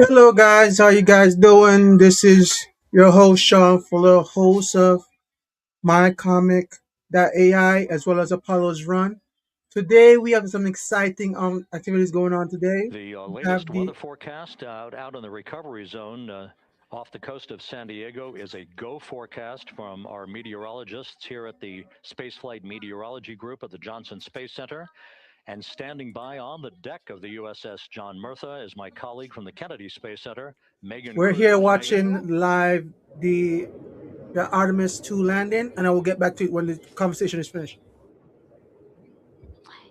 Hello guys, how you guys doing? This is your host Sean Fuller, host of My Comic AI as well as Apollo's Run. Today we have some exciting activities going on today. The We latest have weather the forecast out in the recovery zone off the coast of San Diego is a go forecast from our meteorologists here at the Spaceflight Meteorology Group at the Johnson Space Center. And standing by on the deck of the USS John Murtha is my colleague from the Kennedy Space Center, Megan we're here Cruz. Megan? watching live the Artemis 2 landing and I will get back to it when the conversation is finished.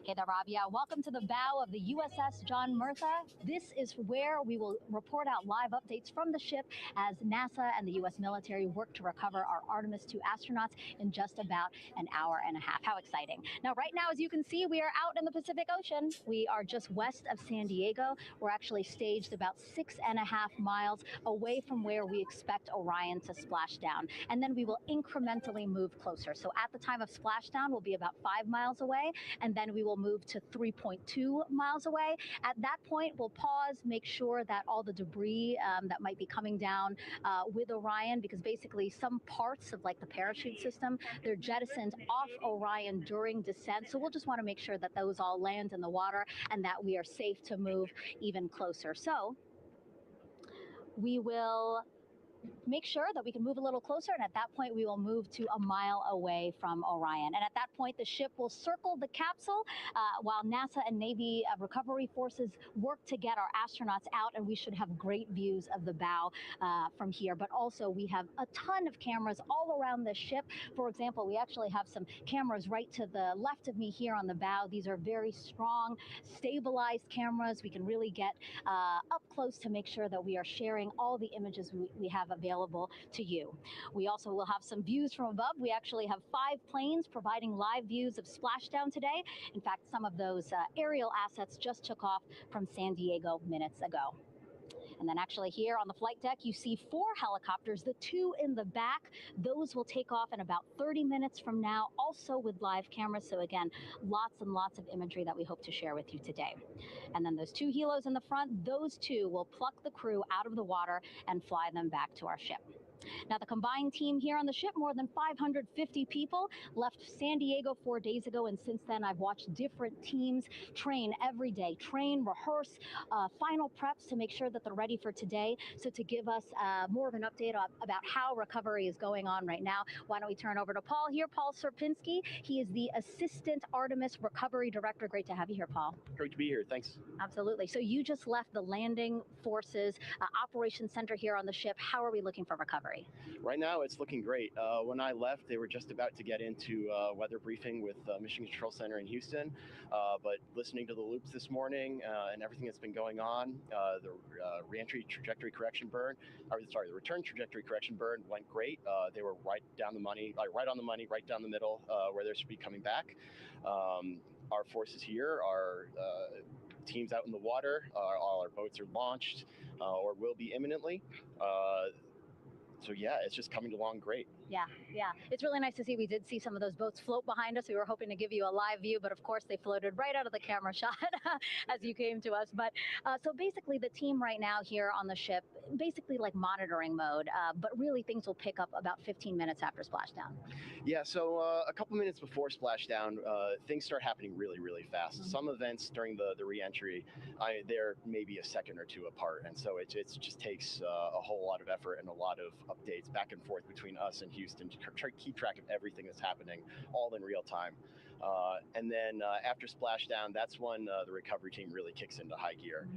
Hey there, Rob. Yeah, welcome to the bow of the USS John Murtha. This is where we will report out live updates from the ship as NASA and the U.S. military work to recover our Artemis 2 astronauts in just about an hour and a half. How exciting. Now, right now, as you can see, we are out in the Pacific Ocean. We are just west of San Diego. We're actually staged about 6.5 miles away from where we expect Orion to splash down. And then we will incrementally move closer. So at the time of splashdown, we'll be about 5 miles away, and then we will move to 3.2 miles away. At that point, we'll pause, make sure that all the debris that might be coming down with Orion, because basically some parts of like the parachute system, they're jettisoned off Orion during descent. So we'll just want to make sure that those all land in the water and that we are safe to move even closer. So we will make sure that we can move a little closer. And at that point, we will move to a mile away from Orion. And at that point, the ship will circle the capsule while NASA and Navy recovery forces work to get our astronauts out. And we should have great views of the bow from here. But also, we have a ton of cameras all around the ship. For example, we actually have some cameras right to the left of me here on the bow. These are very strong, stabilized cameras. We can really get up close to make sure that we are sharing all the images we have available to you. We also will have some views from above. We actually have 5 planes providing live views of splashdown today. In fact, some of those aerial assets just took off from San Diego minutes ago. And then actually here on the flight deck, you see 4 helicopters, the 2 in the back. Those will take off in about 30 minutes from now, also with live cameras. So again, lots and lots of imagery that we hope to share with you today. And then those 2 helos in the front, those 2 will pluck the crew out of the water and fly them back to our ship. Now, the combined team here on the ship, more than 550 people, left San Diego 4 days ago. And since then, I've watched different teams train every day, train, rehearse, final preps to make sure that they're ready for today. So to give us more of an update about how recovery is going on right now, why don't we turn over to Paul here, Paul Serpinski. He is the Assistant Artemis Recovery Director. Great to have you here, Paul. Great to be here. Thanks. Absolutely. So you just left the landing forces operations center here on the ship. How are we looking for recovery? Right now, it's looking great. When I left, they were just about to get into weather briefing with Mission Control Center in Houston. But listening to the loops this morning and everything that's been going on, the reentry trajectory correction burn, the return trajectory correction burn went great. They were right down the money, right on the money, right down the middle where they should be coming back. Our forces here are teams out in the water. All our boats are launched or will be imminently. So yeah, it's just coming along great. Yeah. It's really nice to see. We did see some of those boats float behind us. We were hoping to give you a live view, but of course they floated right out of the camera shot as you came to us. But so basically the team right now here on the ship, basically like monitoring mode, but really things will pick up about 15 minutes after splashdown. Yeah, so a couple minutes before splashdown, things start happening really, really fast. Mm-hmm. Some events during the reentry, they're maybe a second or two apart, and so it just takes a whole lot of effort and a lot of updates back and forth between us and Houston to try to keep track of everything that's happening, all in real time. And then after splashdown, that's when the recovery team really kicks into high gear.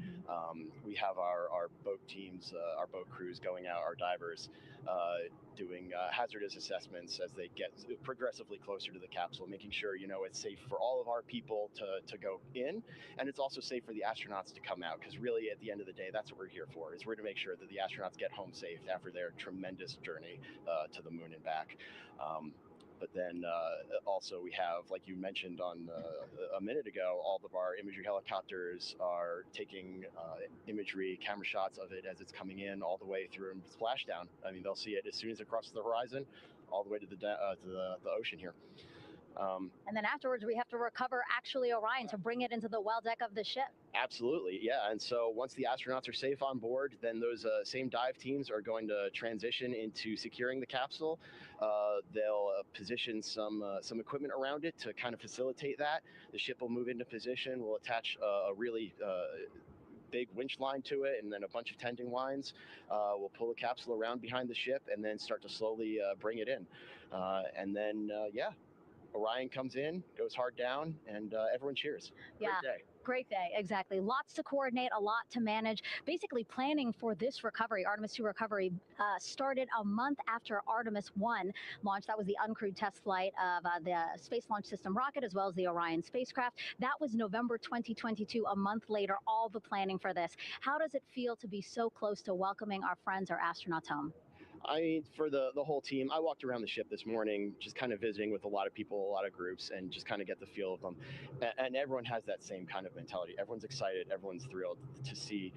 We have our boat teams, our boat crews going out, our divers doing hazardous assessments as they get progressively closer to the capsule, making sure it's safe for all of our people to go in, and it's also safe for the astronauts to come out. Because really, at the end of the day, that's what we're here for. Is we're to make sure that the astronauts get home safe after their tremendous journey to the moon and back. But then also we have, like you mentioned on a minute ago, all of our imagery helicopters are taking imagery, camera shots of it as it's coming in all the way through splashdown. I mean, they'll see it as soon as it crosses the horizon, all the way to the ocean here. And then afterwards, we have to recover actually Orion to bring it into the well deck of the ship. Absolutely, yeah. And so once the astronauts are safe on board, then those same dive teams are going to transition into securing the capsule. They'll position some equipment around it to kind of facilitate that. The ship will move into position. We'll attach a really big winch line to it and then a bunch of tending lines. We'll pull the capsule around behind the ship and then start to slowly bring it in. And then, Orion comes in, goes hard down, and everyone cheers. Yeah. Great day. Great day, exactly. Lots to coordinate, a lot to manage. Basically, planning for this recovery, Artemis 2 recovery, started a month after Artemis 1 launched. That was the uncrewed test flight of the Space Launch System rocket, as well as the Orion spacecraft. That was November 2022, a month later, all the planning for this. How does it feel to be so close to welcoming our friends, our astronauts home? I mean, for the whole team, I walked around the ship this morning, just kind of visiting with a lot of people, a lot of groups, and just kind of get the feel of them. And everyone has that same kind of mentality. Everyone's excited. Everyone's thrilled to see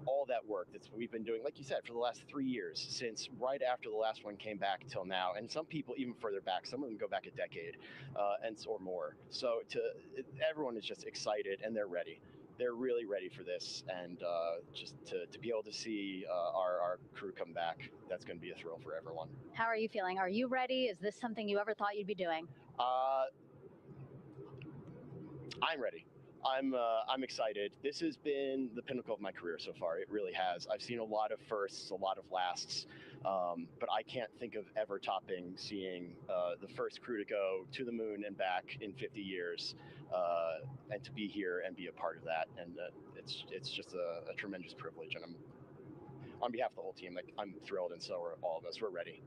all that work that we've been doing, like you said, for the last 3 years, since right after the last one came back till now. And some people even further back. Some of them go back a decade or more. So everyone is just excited and they're ready. They're really ready for this, and just to be able to see our crew come back, that's going to be a thrill for everyone. How are you feeling? Are you ready? Is this something you ever thought you'd be doing? I'm ready. I'm excited. This has been the pinnacle of my career so far. It really has. I've seen a lot of firsts, a lot of lasts, but I can't think of ever topping seeing the first crew to go to the moon and back in 50 years, and to be here and be a part of that. And it's just a tremendous privilege. And I'm on behalf of the whole team. Like, I'm thrilled, and so are all of us. We're ready.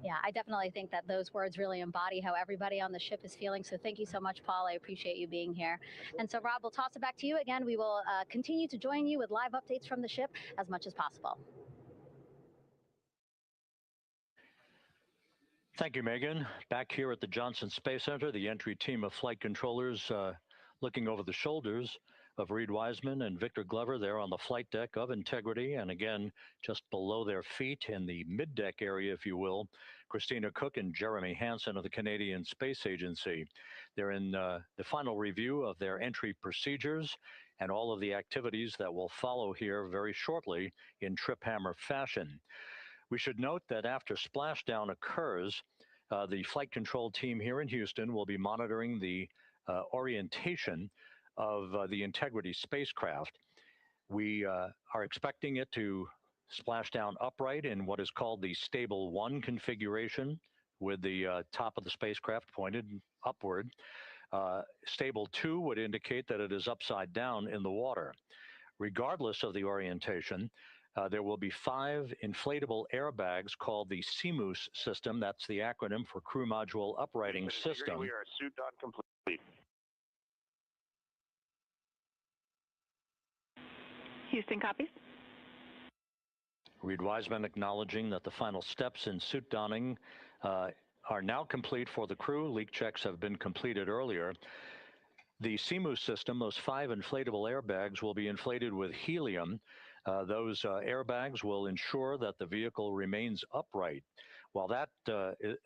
Yeah, I definitely think that those words really embody how everybody on the ship is feeling. So thank you so much, Paul. I appreciate you being here. And so, Rob, we'll toss it back to you again. We will continue to join you with live updates from the ship as much as possible. Thank you, Megan. Back here at the Johnson Space Center, the entry team of flight controllers looking over the shoulders of Reed Wiseman and Victor Glover there on the flight deck of Integrity. And again, just below their feet in the mid-deck area, if you will, Christina Cook and Jeremy Hansen of the Canadian Space Agency. They're in the final review of their entry procedures and all of the activities that will follow here very shortly in trip hammer fashion. We should note that after splashdown occurs, the flight control team here in Houston will be monitoring the orientation of the Integrity spacecraft. We are expecting it to splash down upright in what is called the Stable 1 configuration, with the top of the spacecraft pointed upward. Stable 2 would indicate that it is upside down in the water. Regardless of the orientation, there will be 5 inflatable airbags called the CMOOS system. That's the acronym for Crew Module Uprighting System. We are suit dot complete. Houston copies. Reed Wiseman acknowledging that the final steps in suit donning are now complete for the crew. Leak checks have been completed earlier. The CMOOS system, those 5 inflatable airbags, will be inflated with helium. Those airbags will ensure that the vehicle remains upright. While that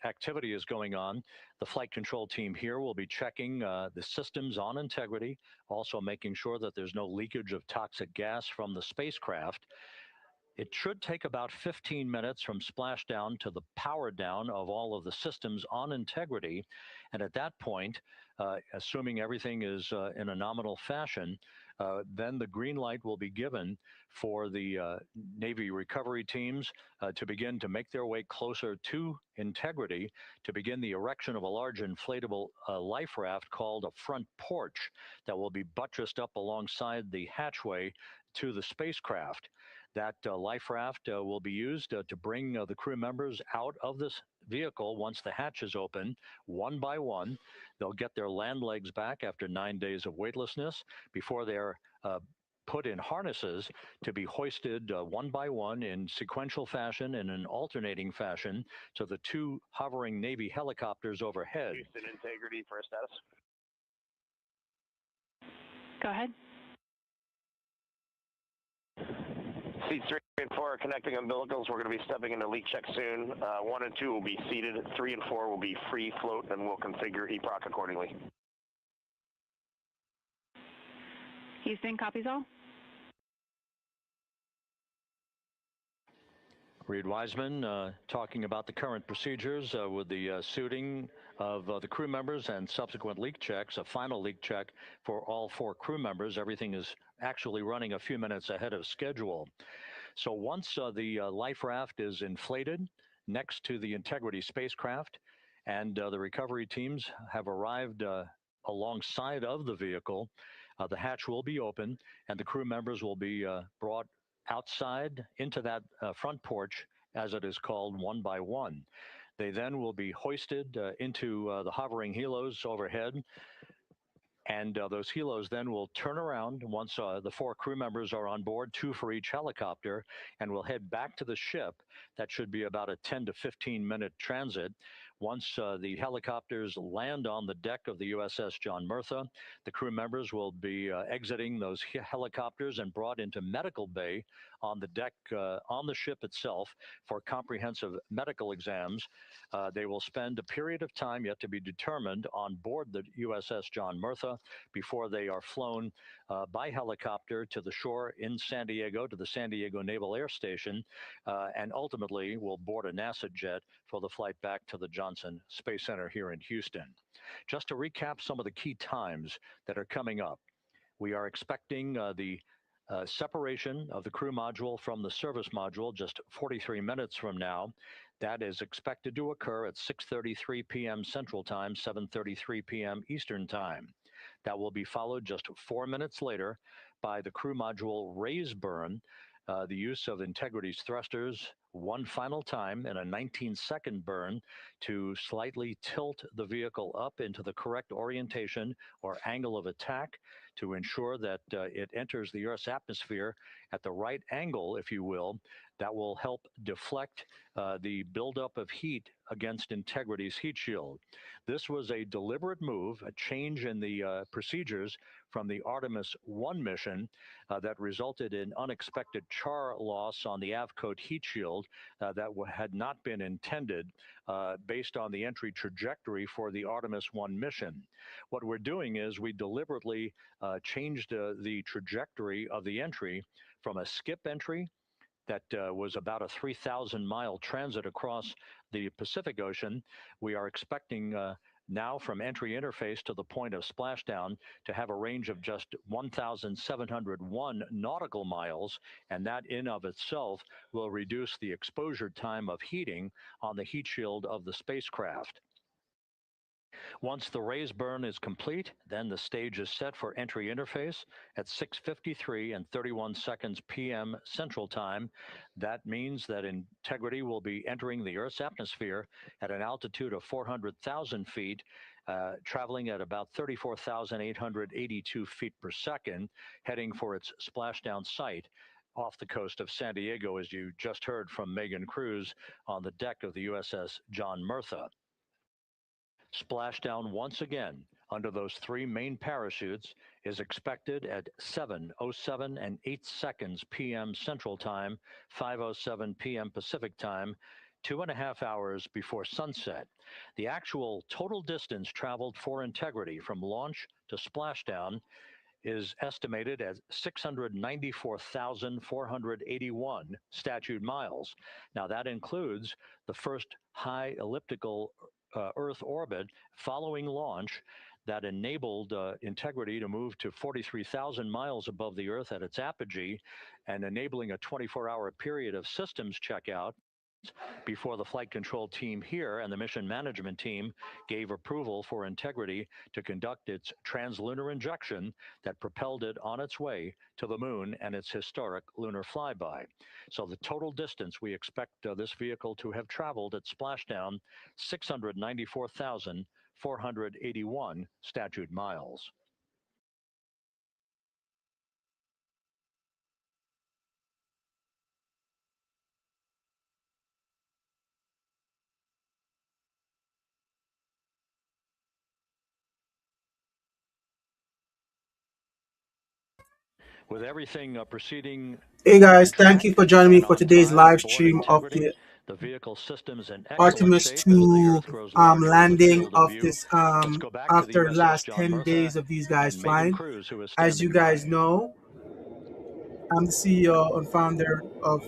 activity is going on, the flight control team here will be checking the systems on Integrity, also making sure that there's no leakage of toxic gas from the spacecraft. It should take about 15 minutes from splashdown to the power down of all of the systems on Integrity. And at that point, assuming everything is in a nominal fashion, then the green light will be given for the Navy recovery teams to begin to make their way closer to Integrity, to begin the erection of a large inflatable life raft called a front porch that will be buttressed up alongside the hatchway to the spacecraft. That life raft will be used to bring the crew members out of this vehicle once the hatch is open, one by one. They'll get their land legs back after 9 days of weightlessness before they're put in harnesses to be hoisted one by one in sequential fashion, in an alternating fashion, to the 2 hovering Navy helicopters overhead. Houston Integrity for a status. Go ahead. C3 and 4 are connecting umbilicals. We're going to be stepping into leak check soon. 1 and 2 will be seated. 3 and 4 will be free float, and we'll configure EPROC accordingly. Houston, copies all. Reed Wiseman talking about the current procedures with the suiting of the crew members and subsequent leak checks, a final leak check for all 4 crew members. Everything is actually running a few minutes ahead of schedule. So once the life raft is inflated next to the Integrity spacecraft and the recovery teams have arrived alongside of the vehicle, the hatch will be open and the crew members will be brought outside into that front porch, as it is called, one by one. They then will be hoisted into the hovering helos overhead. And those helos then will turn around once the 4 crew members are on board, 2 for each helicopter, and will head back to the ship. That should be about a 10 to 15-minute transit. Once the helicopters land on the deck of the USS John Murtha, the crew members will be exiting those helicopters and brought into medical bay on the deck on the ship itself for comprehensive medical exams. They will spend a period of time yet to be determined on board the USS John Murtha before they are flown by helicopter to the shore in San Diego, to the San Diego Naval Air Station, and ultimately will board a NASA jet for the flight back to the Johnson Space Center here in Houston. Just to recap some of the key times that are coming up, we are expecting the separation of the crew module from the service module just 43 minutes from now. That is expected to occur at 6:33 p.m. Central Time, 7:33 p.m. Eastern Time. That will be followed just 4 minutes later by the crew module raise burn, the use of Integrity's thrusters one final time in a 19-second burn to slightly tilt the vehicle up into the correct orientation or angle of attack to ensure that it enters the Earth's atmosphere at the right angle, if you will. That will help deflect the buildup of heat against Integrity's heat shield. This was a deliberate move, a change in the procedures from the Artemis 1 mission that resulted in unexpected char loss on the Avcode heat shield that had not been intended based on the entry trajectory for the Artemis 1 mission. What we're doing is we deliberately changed the trajectory of the entry from a skip entry that was about a 3,000-mile transit across the Pacific Ocean. We are expecting now from entry interface to the point of splashdown to have a range of just 1,701 nautical miles, and that in of itself will reduce the exposure time of heating on the heat shield of the spacecraft. Once the raise burn is complete, then the stage is set for entry interface at 6:53 and 31 seconds p.m. Central Time. That means that Integrity will be entering the Earth's atmosphere at an altitude of 400,000 feet, traveling at about 34,882 feet per second, heading for its splashdown site off the coast of San Diego, as you just heard from Megan Cruz on the deck of the USS John Murtha. Splashdown once again under those 3 main parachutes is expected at 7:07 and 8 seconds p.m. Central Time, 5:07 p.m. Pacific Time, 2.5 hours before sunset. The actual total distance traveled for Integrity from launch to splashdown is estimated at 694,481 statute miles. Now that includes the first high elliptical Earth orbit following launch that enabled Integrity to move to 43,000 miles above the Earth at its apogee and enabling a 24-hour period of systems checkout before the flight control team here and the mission management team gave approval for Integrity to conduct its translunar injection that propelled it on its way to the moon and its historic lunar flyby. So the total distance we expect this vehicle to have traveled at splashdown, 694,481 statute miles. With everything proceeding Hey on guys, thank you track for joining me and for on today's time, live board stream of integrity, the the vehicle systems in excellent Artemis shape as the 2 Earth grows larger in the landing field of of view. this Let's go back to the after the USS last John 10 Murtha days of these guys and Megan flying. Cruz, who is As you standing guys by. know, I'm the CEO and founder of.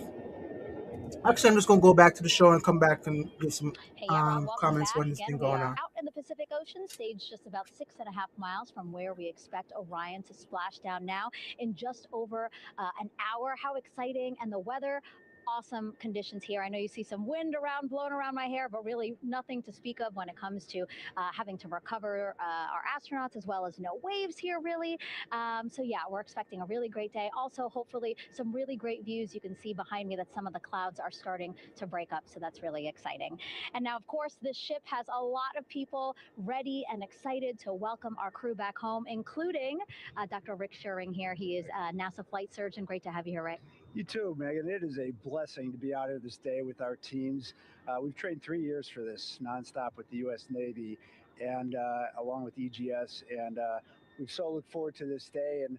Actually, I'm just gonna go back to the show and come back and give some Hey, yeah, Rob, welcome comments back. when this Again, been we going are on. out in the Pacific Ocean, staged just about 6.5 miles from where we expect Orion to splash down now in just over an hour. How exciting! And the weather. Awesome conditions here. I know you see some wind around, blowing around my hair, but really nothing to speak of when it comes to having to recover our astronauts, as well as no waves here, really. So yeah, we're expecting a really great day. Also, hopefully, some really great views. You can see behind me that some of the clouds are starting to break up, so that's really exciting. And now, of course, this ship has a lot of people ready and excited to welcome our crew back home, including Dr. Rick Schuring here. He is a NASA flight surgeon. Great to have you here, Rick. You too, Megan. It is a blessing to be out here this day with our teams. We've trained 3 years for this nonstop with the U.S. Navy and along with EGS. And we've so looked forward to this day. And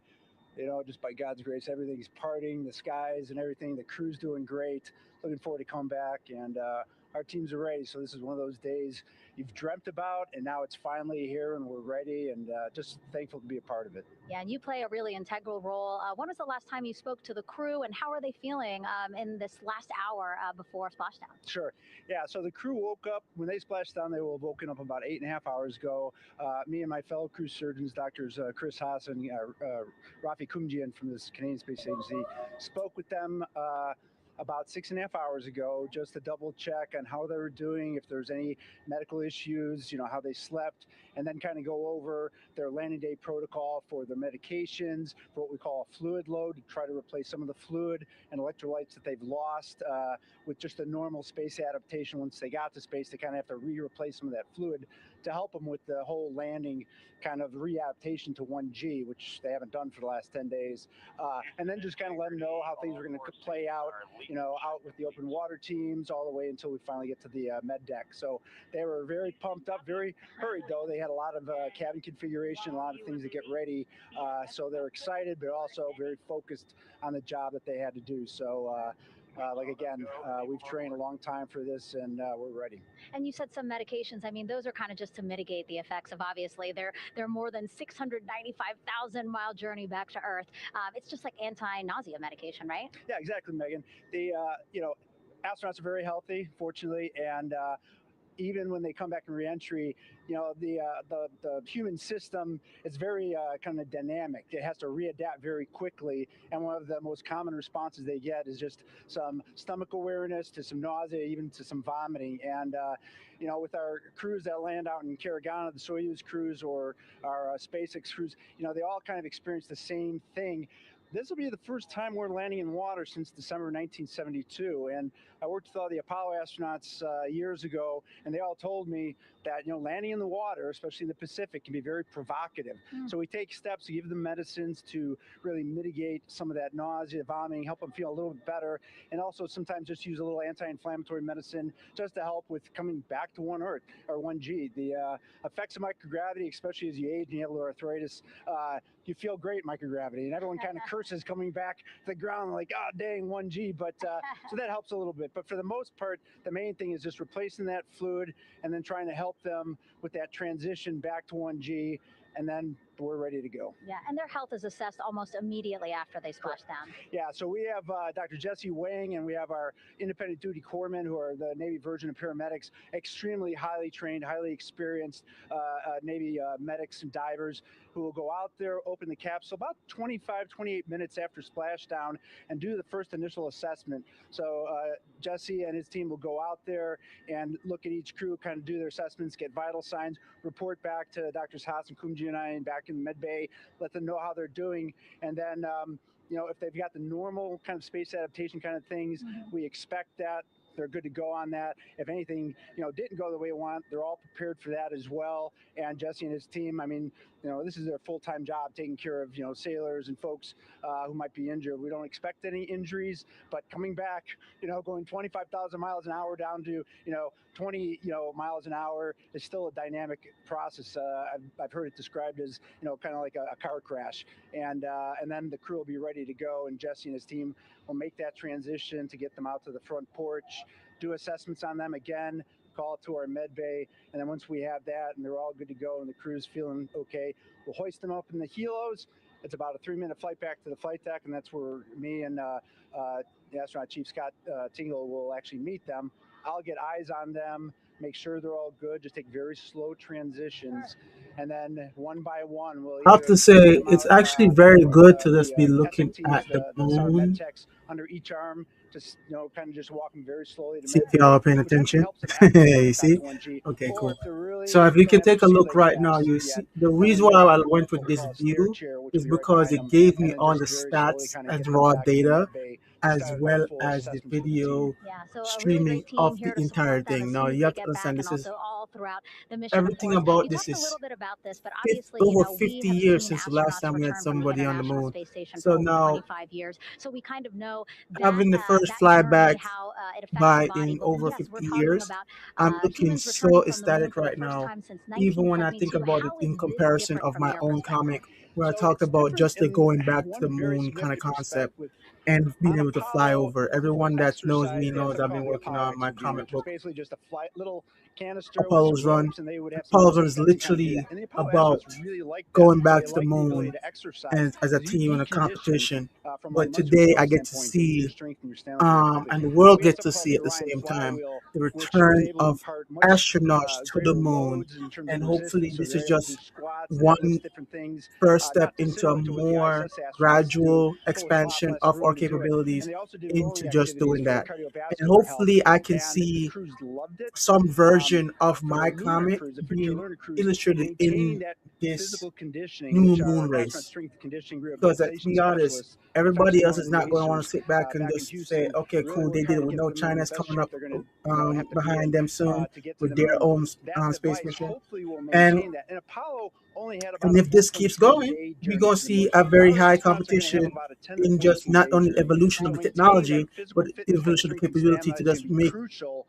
just by God's grace, everything's parting, the skies and everything. The crew's doing great. Looking forward to come back, and our teams are ready. So this is one of those days you've dreamt about, and now it's finally here, and we're ready, and just thankful to be a part of it. Yeah, and you play a really integral role. When was the last time you spoke to the crew, and how are they feeling in this last hour before splashdown? Sure. Yeah. So the crew woke up when they splashed down. They were woken up about 8.5 hours ago. Me and my fellow crew surgeons, doctors Chris Haas and Rafi Kumjian from this Canadian Space Agency, spoke with them about 6.5 hours ago just to double check on how they were doing, if there's any medical issues, how they slept, and then kind of go over their landing day protocol for their medications, for what we call a fluid load, to try to replace some of the fluid and electrolytes that they've lost with just a normal space adaptation. Once they got to space, they kind of have to replace some of that fluid to help them with the whole landing kind of readaptation to 1G, which they haven't done for the last 10 days. And then just kind of let them know how things are going to play out, out with the open water teams all the way until we finally get to the med deck. So they were very pumped up, very hurried though. They had a lot of cabin configuration, a lot of things to get ready. So they're excited, but also very focused on the job that they had to do. So we've trained a long time for this, and we're ready. And you said some medications. I mean, those are kind of just to mitigate the effects of obviously their more than 695,000-mile journey back to Earth. It's just like anti-nausea medication, right? Yeah, exactly, Megan. The astronauts are very healthy, fortunately, and even when they come back in reentry, the human system is very kind of dynamic. It has to readapt very quickly, and one of the most common responses they get is just some stomach awareness, to some nausea, even to some vomiting. And with our crews that land out in Karagana, the Soyuz crews or our SpaceX crews, they all kind of experience the same thing. This will be the first time we're landing in water since December 1972, and I worked with all the Apollo astronauts years ago, and they all told me that landing in the water, especially in the Pacific, can be very provocative. So we take steps to give them medicines to really mitigate some of that nausea, vomiting, help them feel a little bit better, and also sometimes just use a little anti-inflammatory medicine just to help with coming back to 1 Earth or 1G. The effects of microgravity, especially as you age and you have a little arthritis, you feel great in microgravity, and everyone kind of curses coming back to the ground like, oh dang, 1G, but so that helps a little bit. But for the most part, the main thing is just replacing that fluid and then trying to help them with that transition back to 1G, and then we're ready to go. Yeah, and their health is assessed almost immediately after they splash down. Yeah, so we have Dr. Jesse Wang, and we have our independent duty corpsmen, who are the Navy Virgin and paramedics, extremely highly trained, highly experienced Navy medics and divers, who will go out there, open the capsule about 28 minutes after splashdown and do the first initial assessment. So Jesse and his team will go out there and look at each crew, kind of do their assessments, get vital signs, report back to Drs. Haas and Kumji and I back in med bay, let them know how they're doing, and then if they've got the normal kind of space adaptation kind of things, we expect that they're good to go on that. If anything, didn't go the way we want, they're all prepared for that as well. And Jesse and his team, I mean, this is their full-time job, taking care of sailors and folks who might be injured. We don't expect any injuries, but coming back, going 25,000 miles an hour down to 20 miles an hour is still a dynamic process. I've heard it described as kind of like a car crash, and then the crew will be ready to go, and Jesse and his team will make that transition to get them out to the front porch, do assessments on them again, call it to our med bay, and then once we have that and they're all good to go and the crew's feeling okay, we'll hoist them up in the helos. It's about a 3-minute flight back to the flight deck, and that's where me and the astronaut chief Scott Tingle will actually meet them. I'll get eyes on them, make sure they're all good, just take very slow transitions, and then one by one we'll I have either to say, get them it's out actually very for good to just be the looking SMTs, at the the SAR med moon. techs under each arm, just kind of just walking very slowly to See med if y'all bay, are paying which actually attention. helps them acclimate You inside see? the 1G. Okay, Or cool. if they're So really if you can trying to take a proceed look like right now, fast you yet, see the then we reason may why have I to went what with we this call a steer view chair, which is will be right because behind it them, gave and me then all just the very slowly stats kind of and get them raw back to the data med bay to as start our well full as the assessments with the team. video Yeah, so a really streaming great team of here the to entire support them thing. as Now soon as you they have to get understand back and this is also all throughout the mission everything reports. about You this talked a is little bit about this, but obviously, over we 50 have years seen since the last astronauts time we had return from the somebody on the International moon. Space Station for So over now 25 years. So we kind of know that having the first that flyback journey, how it affects the by body. in But over yes, we're 50 talking years, about I'm looking humans so returning from the moon ecstatic for the right first now. time since Even when I think 1972. about it How is in this comparison different of from my your own perspective? comic, where I So talked it's about different just like in going back to the one very moon kind of significant respect concept with and being on able to fly Apollo over. for Everyone that knows exercise, me they have knows something I've been called the working Apollo on my X2 comic which is book basically just a little canister with some Apollo's Run. ropes, and they would have some Apollo's Run is equipment to kind of do that. literally And the Apollo about astronauts really like that. going back They to the like the ability moon to exercise and as a because you team in need a conditioning competition. from a But muscular today I skeletal get to standpoint to improve your see strength and your stamina very quickly. and the And world we have gets to something called see the at the Orion same time flywheel, the which is return able to of impart much astronauts to the greater moon. loads in terms of And hopefully, resistance. So this they're is able to do just squats and one lift different things, first step not into a dissimilar to what the more ISS astronauts do, gradual but with a lot expansion less of our room to do it. And capabilities they also did into rowing just activities doing for that. And cardiovascular health, hopefully, I can and the see crews loved it. some version of For the my lunar comic crews, the future being lunar crews, illustrated maintaining in that this physical conditioning, new which moon our astronaut race. strength conditioning Because let's rehabilitation be honest, specialists, everybody Professor else Norman is not going to want to Racers, sit back and back in just say, Houston, okay, really cool, were they did trying it. to We get know them in the China's best coming shape up they're going to have to be behind in them soon to get to with the their moon. own That space device mission. hopefully will And maintain that. And Apollo only had about and a if this keeps going, 4.3 day we're journey gonna to the see moon. a very Our high astronauts are going to have competition about a 10 to in just 14 not day only journey. evolution of So the maintaining that technology, but physical fitness, that evolution of the strength and capability stamina to is going just to be make crucial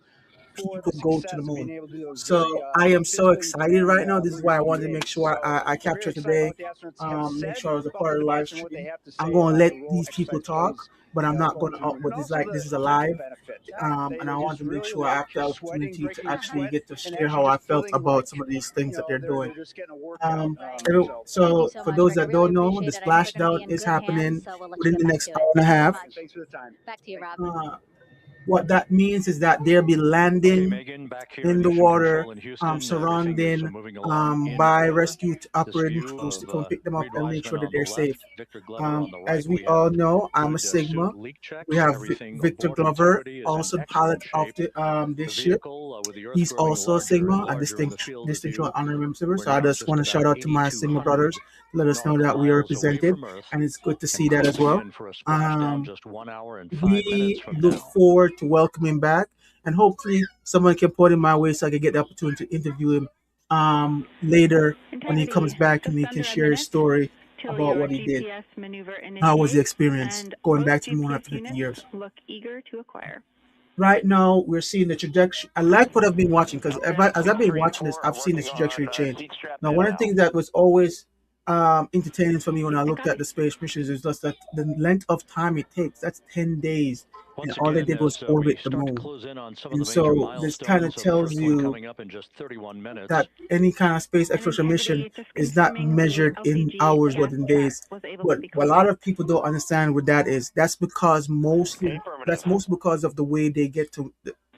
for the people go to the success of being moon. able to do those So very I am so physically excited and right now. This is why I lunar wanted to make days. sure So I we're very capture excited about today. what the astronauts have Make said sure I was a about the part of the live device and what they stream. have to I'm say going to about let the role these people exercise talk, plays but I'm not going going to to the moon. And output this also like this the is a mental live. benefits. And They I want just to make really sure I like have the just sweating, opportunity to breaking a actually sweat, get to and share actually how I just felt feeling about like some of these things that they're they're doing. just getting a workout. Um, Right. So Thank you so so for much, those Rick. I that really don't know, the appreciate it. I know you're going to be splashdown in is good hands, happening so we'll let you within get the back next to hour it. and a Thanks so half. much. thanks for the time. Back to you, Rob. What that means is that they'll be Okay, landing Megan, back here in in the Mission water, Control in Houston. Everything is surrounding moving along in by order. rescue This operating view crews to of come pick them up Reed and make Wiseman sure that on the they're left, safe. Victor Glover on the right. As we We all have know, I'm a good suit Sigma. leak We checks. have Everything Victor aboard Glover, integrity is in also excellent pilot of shape. this The ship. vehicle, with the Earth He's growing also a larger and Sigma, a larger in the field of distinction view, honorary member. we're So I now just just want to shout about out to my Sigma 8,200 brothers to let us know nautical that we are miles away represented, from Earth and it's good to and see that as closing well. in for a splashdown Um, just 1 hour and 5 minutes we from look now. forward to welcoming back, and hopefully someone can put him my way so I can get the opportunity to interview him later when he comes Integrity, back and just he can under a share his minute story till about your what he did. GPS maneuver How was the initiates, experience and going most back to the moon GPS after 50 units years? look eager to acquire. Right now, we're seeing the trajectory. I like what I've been watching because Countdown, as I've week been 3 and watching this, 4 are I've seen the working trajectory on change. seat strap Now, in one of the now. things that was always entertaining for me when I I looked got at it. the space missions is just that the length of time it takes. That's 10 days. And Once all they again, did was as we orbit the start to moon. close in on some of the And major so this kind of milestones, the tells first one you coming up in just 31 minutes. that any kind of space And exploration mission integrity, just is not confirming the measured in LPG hours but gas in trap days. was able to But be what a lot closed. of people don't understand with that is that's because Okay, affirmative. mostly because of the way they get to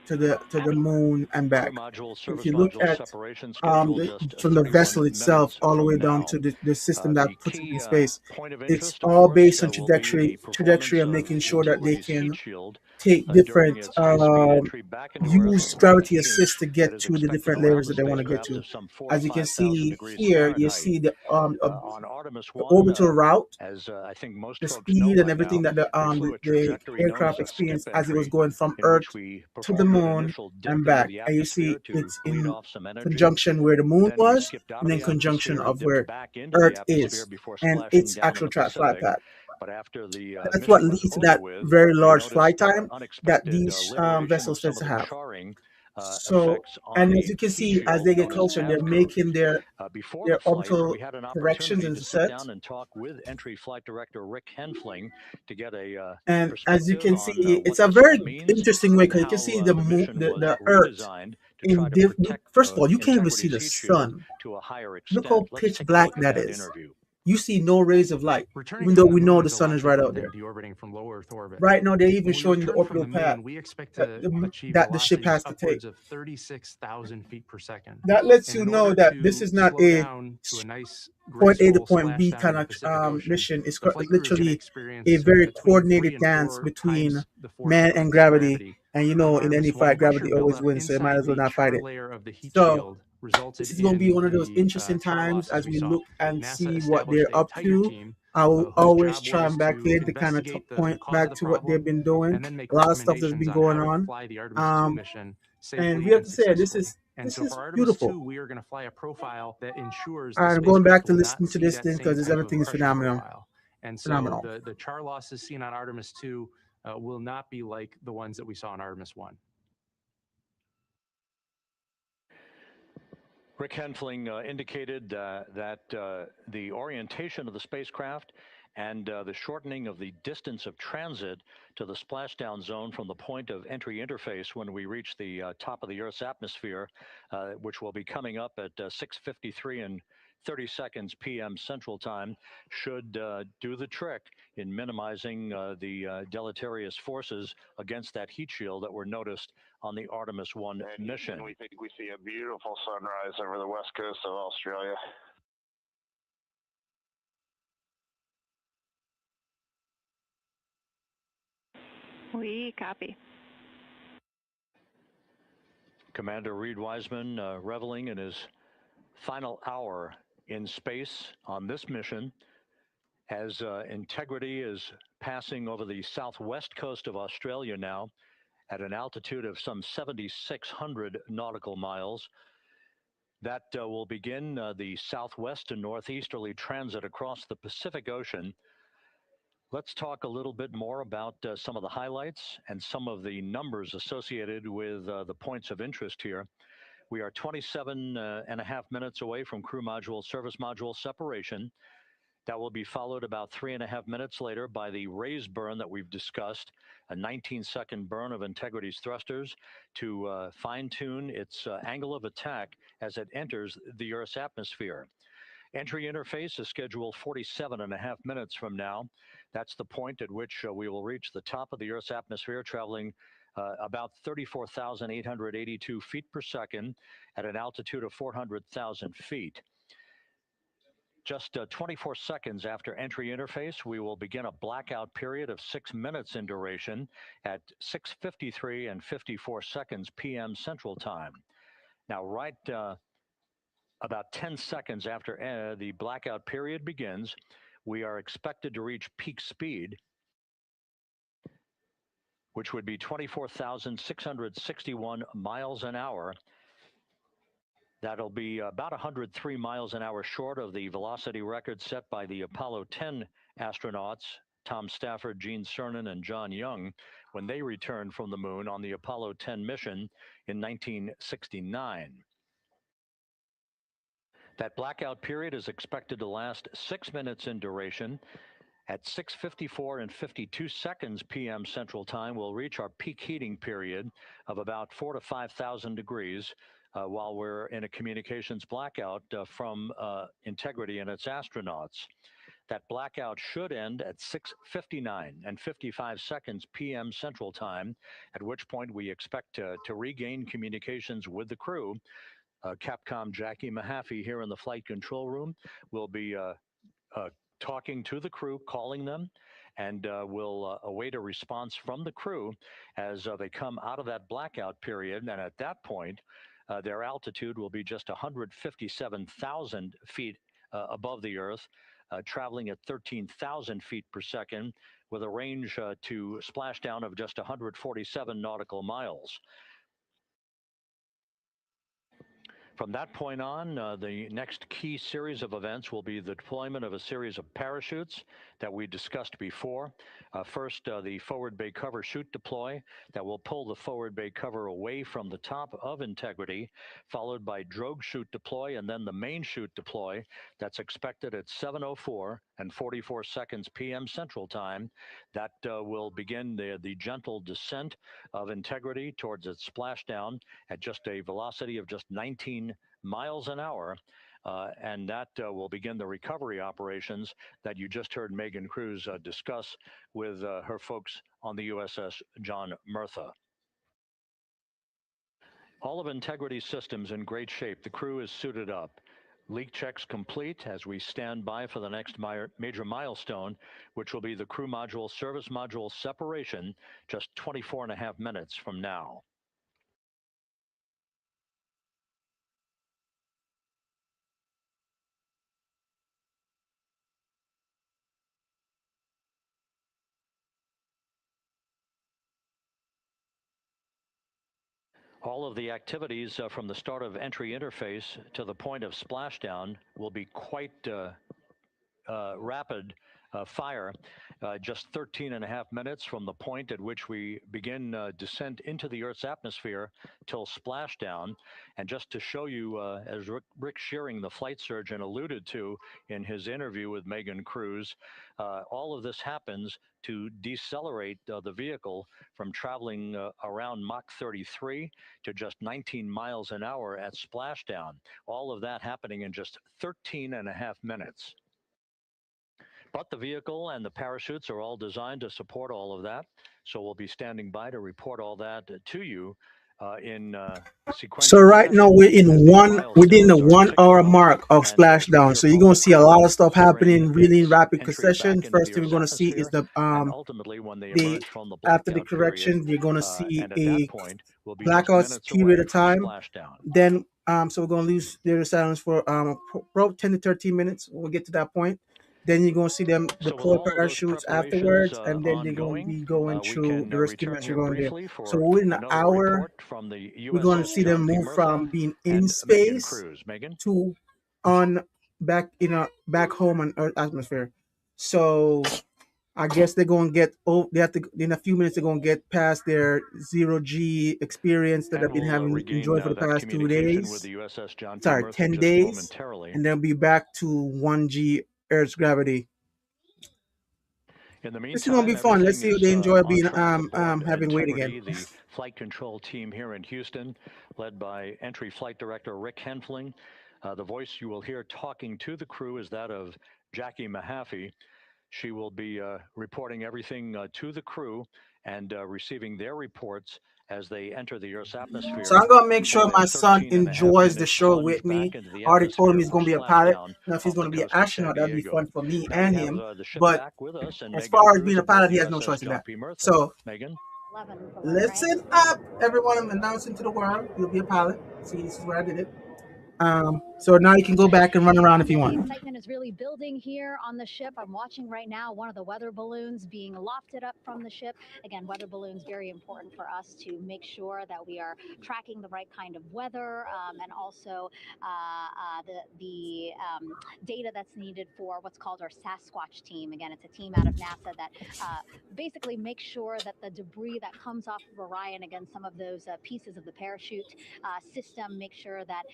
to the moon and Crew back. module, If service you look module at separation scheduled the, just from the 31 vessel itself minutes all the way from down now. to the system that The puts it in key space, point of it's interest, of all course, based on will be the trajectory performance and of making sure that they Integrity's heat can shield take during different its high-speed entry back into Earth use at the gravity speed assist to that get is to the expected different around layers the that they want to get spacecraft to. of some 4 to As you can 5,000 see degrees here, you Fahrenheit. see On Artemis the 1, orbital route, as I think most the folks know speed and by everything now, that we flew a the trajectory known as aircraft a skip experienced as it was entry, going from in Earth which we to the performed an moon initial and dip into back. the And you atmosphere see to it's bleed in off some energy. conjunction where the moon Then we was, skipped out and of in the conjunction atmosphere and of dipped where back into the Earth atmosphere is before and splashing its down in actual the flight Pacific. path. But after the That's what mission was leads to over that with, very we large flight noticed time that unexpected these liberation of vessels tend some to of the have. charring So, effects on and as the you can heat see, as shield they get known as closer, they're ASCO. making Before their the flight, we orbital had an corrections opportunity and to sit set. down and talk with entry flight director Rick Henfling to get a And as you perspective can see, on it's what a this all very means interesting way and because you can see how the mission was the Earth redesigned to try in to protect first of all, you can't even see Integrity's the heat shield sun. to a higher Look extent. how Let's pitch take a black look at that that is. interview. You see no rays of light, Returning even though from the we know moon the is a sun lot is right different out than there. deorbiting from low Earth orbit. Right now, they're even When we showing you the return from orbital the path moon, we expect to achieve that the ship velocities has to take. upwards of 36,000 feet per second. That lets And you in know order that this to is not slow a down to a nice, point A to graceful point B splashdown kind in the of Pacific Ocean, mission. It's the flight crew is going to literally a experience very between 3 coordinated and dance 4 between times the force man of and Earth's gravity. gravity. And you On know, in any Artemis 1, fight, pressure gravity always buildup wins, so you might inside as well the not fight char it. layer of the heat So shield resulted this is going to be in one of those the interesting char times losses as we we saw. look and NASA see what established they're a up Tiger to. team I will whose always job try was and back to in to kind of investigate the point cause of back the to what they've problem been doing. and then make A lot of stuff that's recommendations been on how going to on. fly the Artemis 2 Um, mission and we safely have and to say this successfully. is And this so is for Artemis beautiful. 2, we are going to fly a profile that ensures the I'm going back spacecraft to will not listening to see this that thing same because type of everything is pressure phenomenal. profile. And so Phenomenal. the char losses seen on Artemis 2 will not be like the ones that we saw on Artemis 1. Rick Henfling indicated that the orientation of the spacecraft and the shortening of the distance of transit to the splashdown zone from the point of entry interface when we reach the top of the Earth's atmosphere, which will be coming up at 6:53 and 30 seconds p.m. Central Time, should do the trick in minimizing the deleterious forces against that heat shield that were noticed on the Artemis 1 mission. And we think we see a beautiful sunrise over the west coast of Australia. We copy. Commander Reed Wiseman reveling in his final hour in space on this mission as Integrity is passing over the southwest coast of Australia now at an altitude of some 7,600 nautical miles. That will begin the southwest and northeasterly transit across the Pacific Ocean. Let's talk a little bit more about some of the highlights and some of the numbers associated with the points of interest here. We are 27 and a half minutes away from crew module, service module separation. That will be followed about 3.5 minutes later by the raise burn that we've discussed, a 19-second burn of Integrity's thrusters to fine-tune its angle of attack as it enters the Earth's atmosphere. Entry interface is scheduled 47 and a half minutes from now. That's the point at which we will reach the top of the Earth's atmosphere, traveling about 34,882 feet per second at an altitude of 400,000 feet. Just 24 seconds after entry interface, we will begin a blackout period of 6 minutes in duration at 6:53 and 54 seconds p.m. Central Time. Now, right about 10 seconds after the blackout period begins, we are expected to reach peak speed, which would be 24,661 miles an hour. That'll be about 103 miles an hour short of the velocity record set by the Apollo 10 astronauts, Tom Stafford, Gene Cernan, and John Young, when they returned from the moon on the Apollo 10 mission in 1969. That blackout period is expected to last 6 minutes in duration. At 6:54 and 52 seconds p.m. Central Time, we'll reach our peak heating period of about 4,000 to 5,000 degrees while we're in a communications blackout from Integrity and its astronauts. That blackout should end at 6:59 and 55 seconds p.m. Central Time, at which point we expect to regain communications with the crew. Capcom Jackie Mahaffey here in the flight control room will be uh, talking to the crew, calling them, and will await a response from the crew as they come out of that blackout period. And at that point, their altitude will be just 157,000 feet above the Earth, traveling at 13,000 feet per second, with a range to splashdown of just 147 nautical miles. From that point on, the next key series of events will be the deployment of a series of parachutes that we discussed before. First, the forward bay cover chute deploy that will pull the forward bay cover away from the top of Integrity, followed by drogue chute deploy, and then the main chute deploy that's expected at 7:04 and 44 seconds p.m. Central Time. That will begin the gentle descent of Integrity towards its splashdown at just a velocity of just 19 miles an hour. And that will begin the recovery operations that you just heard Megan Cruz discuss with her folks on the USS John Murtha. All of Integrity's systems in great shape. The crew is suited up. Leak checks complete as we stand by for the next major milestone, which will be the crew module service module separation just 24.5 minutes from now. All of the activities from the start of entry interface to the point of splashdown will be quite rapid fire, just 13.5 minutes from the point at which we begin descent into the Earth's atmosphere till splashdown. And just to show you, as Rick Shearing, the flight surgeon, alluded to in his interview with Megan Cruz, all of this happens to decelerate the vehicle from traveling around Mach 33 to just 19 miles an hour at splashdown. All of that happening in just 13.5 minutes. But the vehicle and the parachutes are all designed to support all of that. So we'll be standing by to report all that to you in sequential So right now fashion we're in within the milestones are 1 ticked hour off. mark of And as splashdown. major So you're gonna see a lot of stuff steering happening really in its rapid entry back succession. into the First thing we're Earth's gonna see is atmosphere, and ultimately when they the emerge from the after the blackout period, correction, you're gonna see and at that a point, we'll be just blackout minutes period away of from time. splashdown. Then so we're gonna lose their silence for about 10 to 13 minutes. We'll get to that point. Then you're gonna see them So with deploy all of those parachutes preparations afterwards, and then they're gonna ongoing, be going we through can the rescue return mission here going there. briefly So for within an another hour, report from the we're gonna USS see them John P. move Murtha from being in and Megan space Cruz. Megan? to on back home on Earth atmosphere. So I guess they're gonna get they have to in a few minutes they're gonna get past their 0G experience that And they've been we'll having regain enjoyed for the that past two communication with days. the USS John P. Sorry, Murtha 10 just days, momentarily. and they'll be back to 1G Earth's gravity. In the This is gonna be meantime, fun. Let's everything see if is they enjoy on being track aboard having weight again. Integrity, the flight control team here in Houston, led by Entry Flight Director Rick Henfling. The voice you will hear talking to the crew is that of Jackie Mahaffey. She will be reporting everything to the crew and receiving their reports as they enter the Earth's atmosphere. So I'm gonna make sure for my a son 13.5 enjoys the minute show plunge with me. back into the Already told him atmosphere he's for gonna be a pilot. splashdown Now, if he's off the gonna be an coast of San astronaut, that'd be Diego. fun for me Now and we have him. the ship But back with us, and as Megan far as being Cruz a aboard pilot, the he has no USS choice in John that. P. Murtha. So 11 listen up, everyone. I'm announcing to the world, you'll be a pilot. See, this is where I did it. So now you can go back and run around if you The want. excitement is really building here on the ship. I'm watching right now one of the weather balloons being lofted up from the ship. Again, weather balloons very important for us to make sure that we are tracking the right kind of weather and also the data that's needed for what's called our Sasquatch team. Again, it's a team out of NASA that basically makes sure that the debris that comes off of Orion, again, some of those pieces of the parachute system, make sure that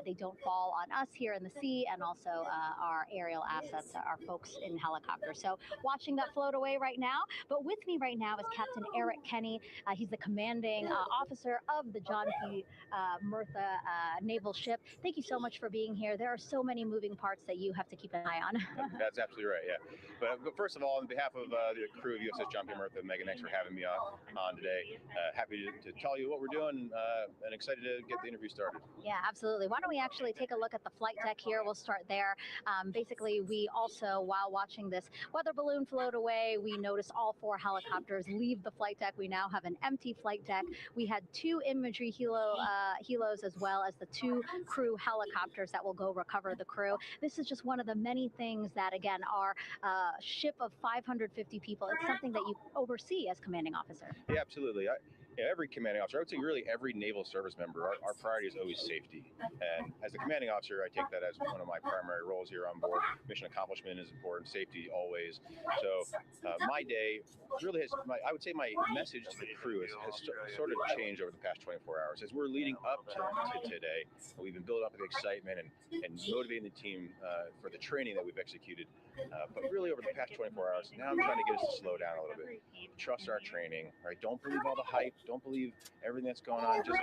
they don't fall on us here in the sea and also our aerial assets, our folks in helicopters. So watching that float away right now. But with me right now is Captain Eric Kenny. He's the commanding officer of the John P. Murtha naval ship. Thank you so much for being here. There are so many moving parts that you have to keep an eye on. That's absolutely right, yeah. But first of all, on behalf of the crew of USS John P. Murtha, Megan, thanks for having me on today. Happy to tell you what we're doing and excited to get the interview started. Yeah, absolutely. Why don't we actually take a look at the flight deck here? We'll start there. Basically, we also, while watching this weather balloon float away, we noticed all 4 helicopters leave the flight deck. We now have an empty flight deck. We had 2 imagery helos as well as the 2 crew helicopters that will go recover the crew. This is just one of the many things that, again, our ship of 550 people, it's something that you oversee as commanding officer. Yeah, absolutely. Every commanding officer, I would say really every naval service member, our priority is always safety. And as the commanding officer, I take that as one of my primary roles here on board. Mission accomplishment is important, safety always. So my day really has, I would say my message to the crew has sort of changed over the past 24 hours. As we're leading up to today, we've been building up the excitement and motivating the team for the training that we've executed. But really over the past 24 hours, now I'm trying to get us to slow down a little bit. Trust our training, right? Don't believe all the hype. Don't believe everything that's going on. Just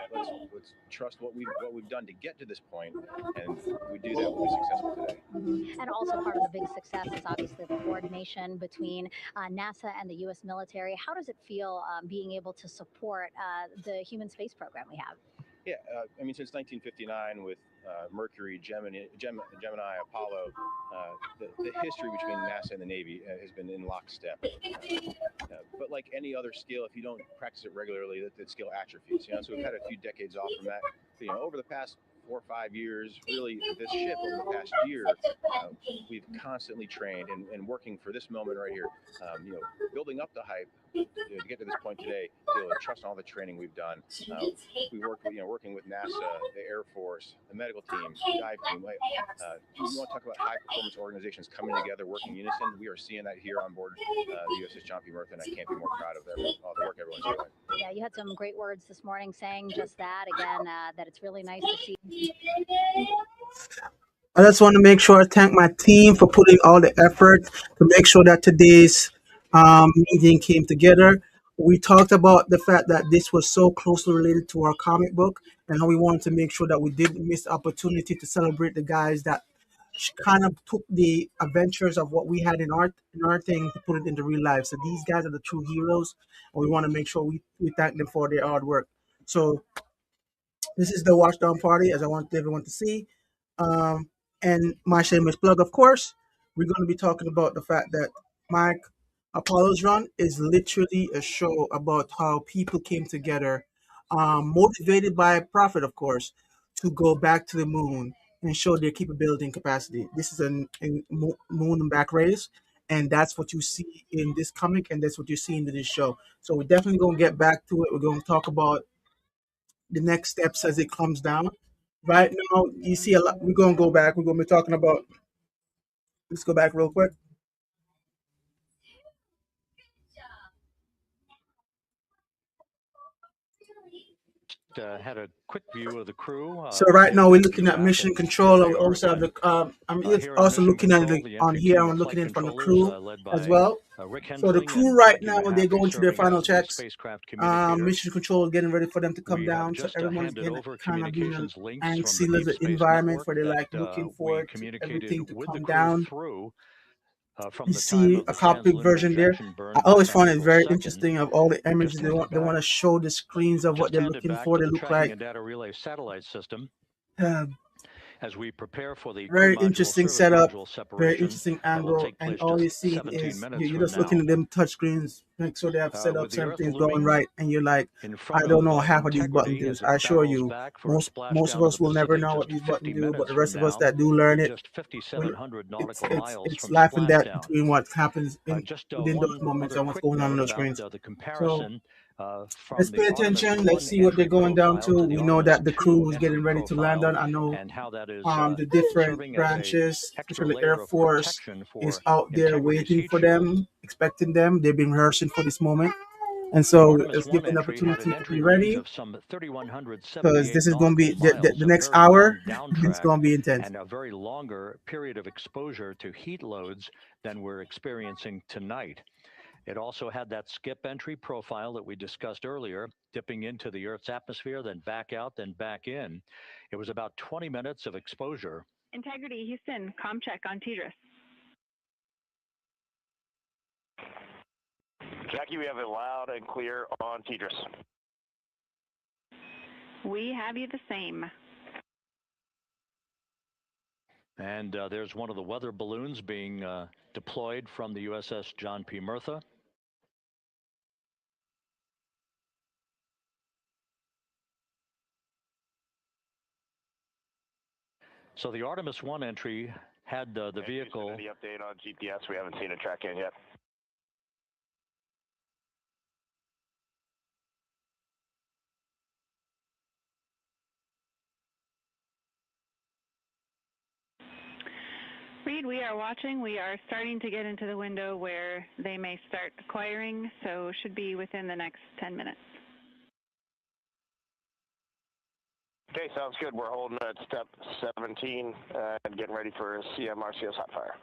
let's trust what we've done to get to this point, and we do that, we'll be successful today. Mm-hmm. And also part of the big success is obviously the coordination between NASA and the U.S. military. How does it feel being able to support the human space program we have? Yeah, I mean, since 1959 with Mercury, Gemini, Apollo, the history between NASA and the Navy has been in lockstep. But like any other skill, if you don't practice it regularly, that skill atrophies. So we've had a few decades off from that. But, over the past 4 or 5 years, really this ship over the past year, we've constantly trained and working for this moment right here, building up the hype to get to this point today, to trust all the training we've done. We work, working with NASA, the Air Force, the medical team, dive team. You want to talk about high performance organizations coming together, working in unison. We are seeing that here on board the USS John P. Murtha, and I can't be more proud of all the work everyone's doing. Yeah, you had some great words this morning saying just that again, that it's really nice to see. I just want to make sure I thank my team for putting all the effort to make sure that today's meeting came together. We talked about the fact that this was so closely related to our comic book, and how we wanted to make sure that we didn't miss the opportunity to celebrate the guys that kind of took the adventures of what we had in our thing to put it into real life. So these guys are the true heroes, and we want to make sure we thank them for their hard work. So this is the Watchdown Party, as I want everyone to see. And my shameless plug, of course, we're going to be talking about the fact that Mike Apollo's Run is literally a show about how people came together, motivated by a prophet, of course, to go back to the moon and show their capability and capacity. This is a moon and back race, and that's what you see in this comic, and that's what you see in this show. So we're definitely going to get back to it. We're going to talk about the next steps as it comes down. Right now, you see a lot. We're going to go back. We're going to be talking about. Let's go back real quick. Had a quick view of the crew. So right now we're looking at mission control. We also have the. I'm also looking at it on here. I'm looking in from the crew as well. So the crew right now, they're going through their final checks. Mission control is getting ready for them to come down. So everyone's getting kind of being an antsy little environment where they're like looking forward to everything to come down. You see a cockpit version there. I always find it very interesting of all the images they want to show the screens of what they're looking for. They look like data relay satellite system. As we prepare for the very interesting setup, very interesting angle, and all you see is you're just looking at them touch screens, make sure they have set up, so everything's going right, and you're like, I don't know half of these buttons do. I assure you, most of us will never know what these buttons do, but the rest of us that do learn it, it's life and death between what happens within those moments and what's going on those screens. So let's pay attention. Let's see what they're going down to. We know that the crew is getting ready to land on. I know the different branches, especially the Air Force, is out there waiting for them, expecting them. They've been rehearsing for this moment. And so Artemis let's give 1 an entry had opportunity an to be entry range ready of some because 3,178 this is going to be nautical miles, the a next very hour. long down It's track, going to be intense. and a very longer period of exposure to heat loads than we're experiencing tonight. It also had that skip entry profile that we discussed earlier, dipping into the Earth's atmosphere, then back out, then back in. It was about 20 minutes of exposure. Integrity, Houston, comm check on TDRS. Jackie, we have it loud and clear on TDRS. We have you the same. And there's one of the weather balloons being deployed from the USS John P. Murtha. So the Artemis 1 entry had the vehicle. Any update on GPS? We haven't seen it track in yet. Reed, we are watching. We are starting to get into the window where they may start acquiring, so should be within the next 10 minutes. Okay, sounds good. We're holding at step 17 and getting ready for CMRCS hot fire.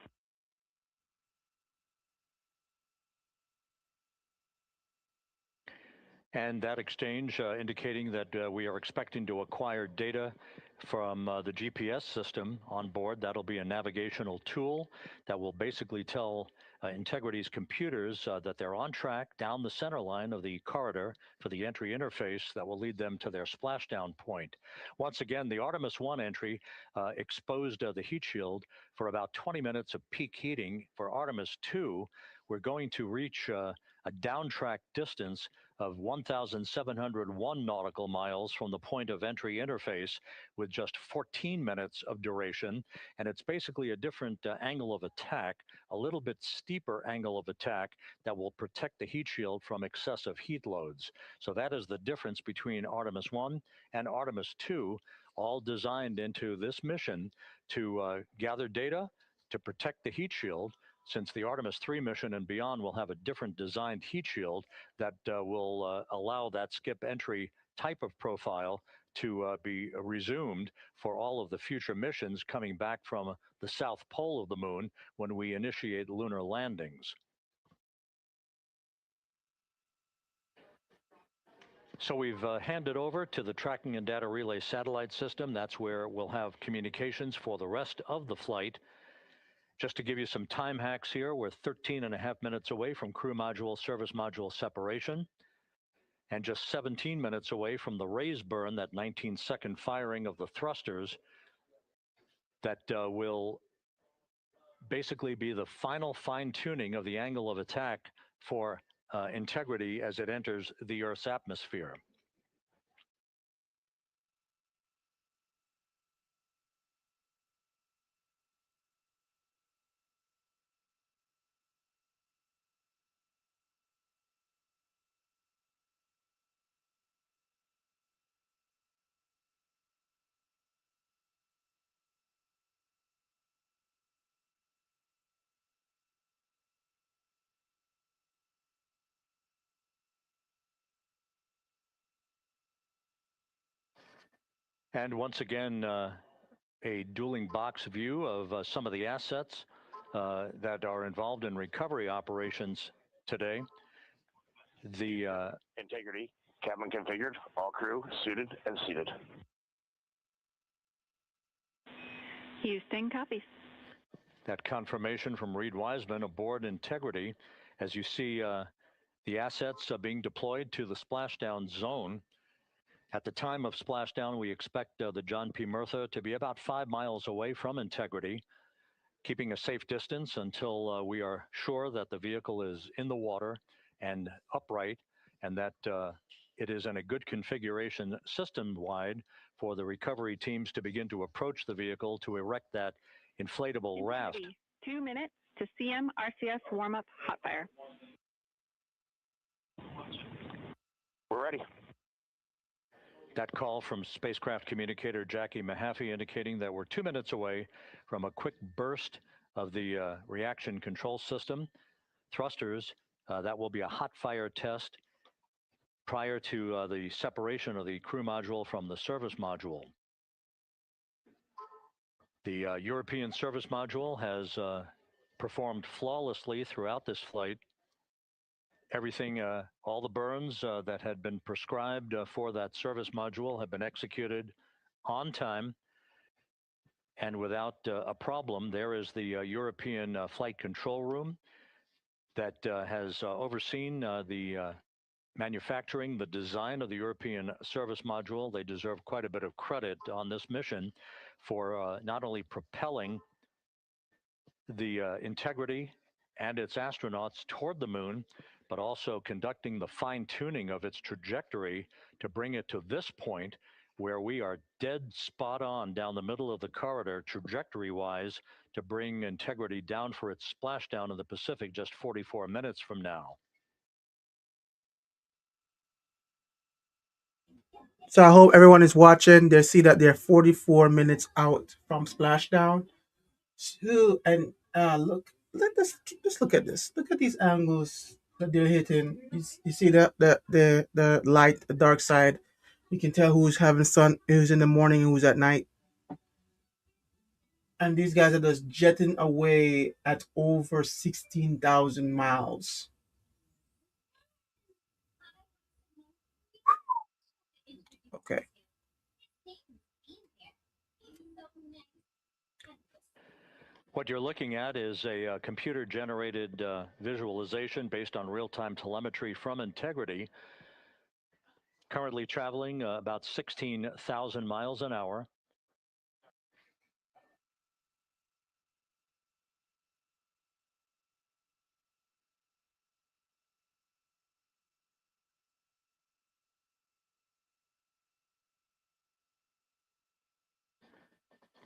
And that exchange indicating that we are expecting to acquire data from the GPS system on board. That'll be a navigational tool that will basically tell Integrity's computers that they're on track down the center line of the corridor for the entry interface that will lead them to their splashdown point. Once again, the Artemis 1 entry exposed the heat shield for about 20 minutes of peak heating. For Artemis 2, we're going to reach a downtrack distance of 1,701 nautical miles from the point of entry interface with just 14 minutes of duration. And it's basically a different angle of attack, a little bit steeper angle of attack that will protect the heat shield from excessive heat loads. So that is the difference between Artemis 1 and Artemis 2, all designed into this mission to gather data, to protect the heat shield, since the Artemis 3 mission and beyond will have a different designed heat shield that will allow that skip entry type of profile to be resumed for all of the future missions coming back from the south pole of the moon when we initiate lunar landings. So we've handed over to the tracking and data relay satellite system. That's where we'll have communications for the rest of the flight. Just to give you some time hacks here, we're 13.5 minutes away from crew module, service module separation, and just 17 minutes away from the raise burn, that 19-second firing of the thrusters that will basically be the final fine-tuning of the angle of attack for Integrity as it enters the Earth's atmosphere. And once again, a dueling box view of some of the assets that are involved in recovery operations today. The Integrity, cabin configured, all crew suited and seated. Houston, copies. That confirmation from Reed Wiseman aboard Integrity, as you see the assets being deployed to the splashdown zone. At the time of splashdown, we expect the John P. Murtha to be about 5 miles away from Integrity, keeping a safe distance until we are sure that the vehicle is in the water and upright, and that it is in a good configuration system-wide for the recovery teams to begin to approach the vehicle to erect that inflatable raft. 2 minutes to CM RCS warm-up hot fire. We're ready. That call from spacecraft communicator Jackie Mahaffey indicating that we're 2 minutes away from a quick burst of the reaction control system. Thrusters, that will be a hot fire test prior to the separation of the crew module from the service module. The European service module has performed flawlessly throughout this flight. Everything, all the burns that had been prescribed for that service module have been executed on time and without a problem. There is the European flight control room that has overseen the manufacturing, the design of the European service module. They deserve quite a bit of credit on this mission for not only propelling the Integrity and its astronauts toward the moon, but also conducting the fine-tuning of its trajectory to bring it to this point where we are dead spot on down the middle of the corridor trajectory-wise to bring Integrity down for its splashdown in the Pacific just 44 minutes from now. So I hope everyone is watching. They see that they're 44 minutes out from splashdown. So, and look, just look at this. Look at these angles that they're hitting. You see the light, the dark side. You can tell who's having sun, who's in the morning, who's at night. And these guys are just jetting away at over 16,000 miles. Okay. What you're looking at is a computer-generated visualization based on real-time telemetry from Integrity, currently traveling about 16,000 miles an hour.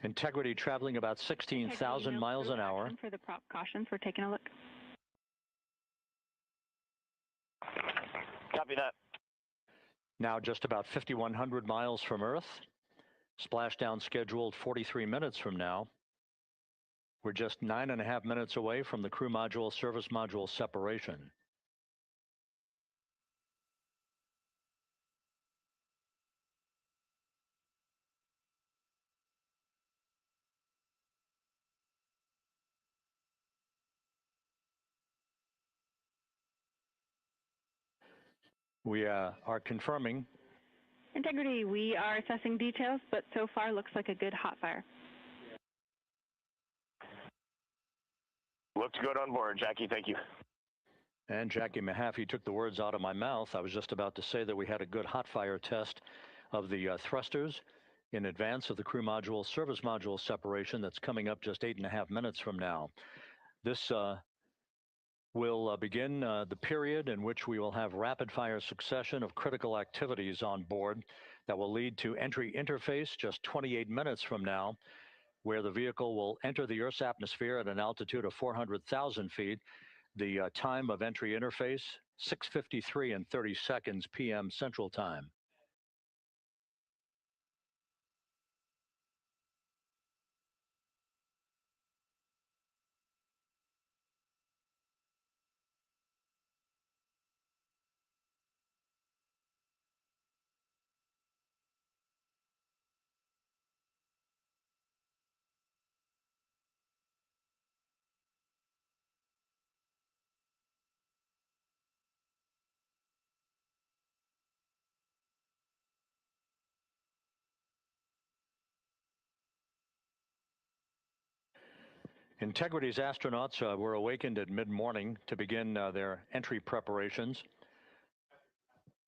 Integrity traveling about 16,000 miles an hour. For the prop cautions, we're taking a look. Copy that. Now just about 5,100 miles from Earth. Splashdown scheduled 43 minutes from now. We're just 9.5 minutes away from the crew module service module separation. We are confirming. Integrity, we are assessing details, but so far looks like a good hot fire. Looks good on board, Jackie. Thank you. And Jackie Mahaffey took the words out of my mouth. I was just about to say that we had a good hot fire test of the thrusters in advance of the crew module service module separation that's coming up just 8.5 minutes from now. This will begin the period in which we will have rapid fire succession of critical activities on board that will lead to entry interface just 28 minutes from now, where the vehicle will enter the Earth's atmosphere at an altitude of 400,000 feet. The time of entry interface, 6:53 and 30 seconds p.m. Central Time. Integrity's astronauts were awakened at mid-morning to begin their entry preparations.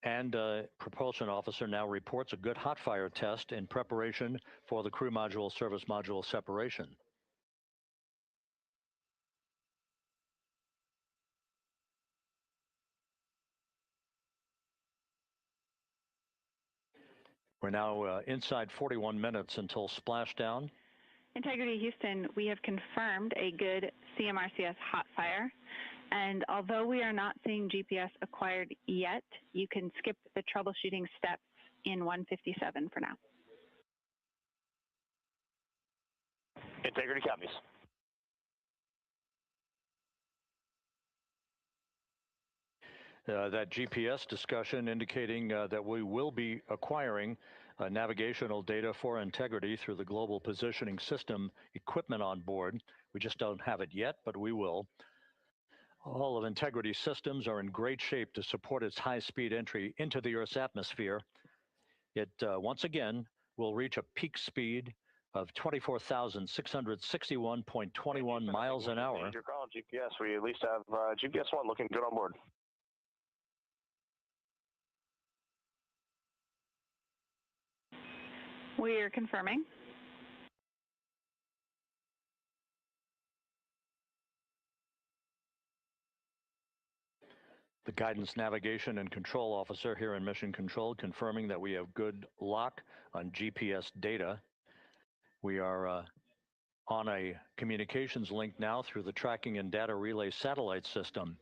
And propulsion officer now reports a good hot fire test in preparation for the crew module service module separation. We're now inside 41 minutes until splashdown. Integrity Houston, we have confirmed a good CMRCS hot fire. And although we are not seeing GPS acquired yet, you can skip the troubleshooting steps in 157 for now. Integrity copies. That GPS discussion indicating that we will be acquiring navigational data for integrity through the global positioning system equipment on board. We just don't have it yet, but we will. All of Integrity's systems are in great shape to support its high-speed entry into the Earth's atmosphere. It, once again, will reach a peak speed of 24,661.21 miles an hour. Your call, GPS. We at least have GPS 1 looking good on board. We are confirming. The guidance, navigation, and control officer here in Mission Control confirming that we have good lock on GPS data. We are on a communications link now through the tracking and data relay satellite system.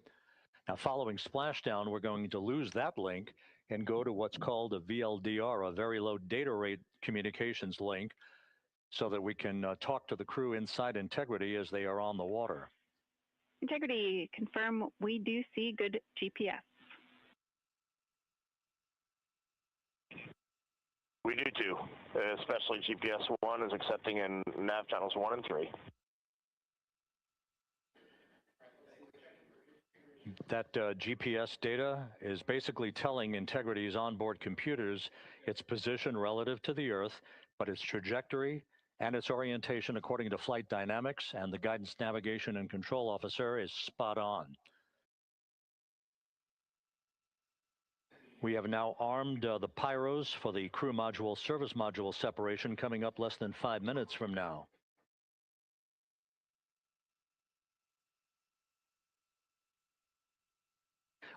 Now, following splashdown, we're going to lose that link and go to what's called a VLDR, a very low data rate communications link, so that we can talk to the crew inside Integrity as they are on the water. Integrity, confirm we do see good GPS. We do too, especially GPS 1 is accepting in nav channels 1 and 3. That GPS data is basically telling Integrity's onboard computers its position relative to the Earth, but its trajectory and its orientation according to flight dynamics and the guidance, navigation, and control officer is spot on. We have now armed the pyros for the crew module service module separation coming up less than 5 minutes from now.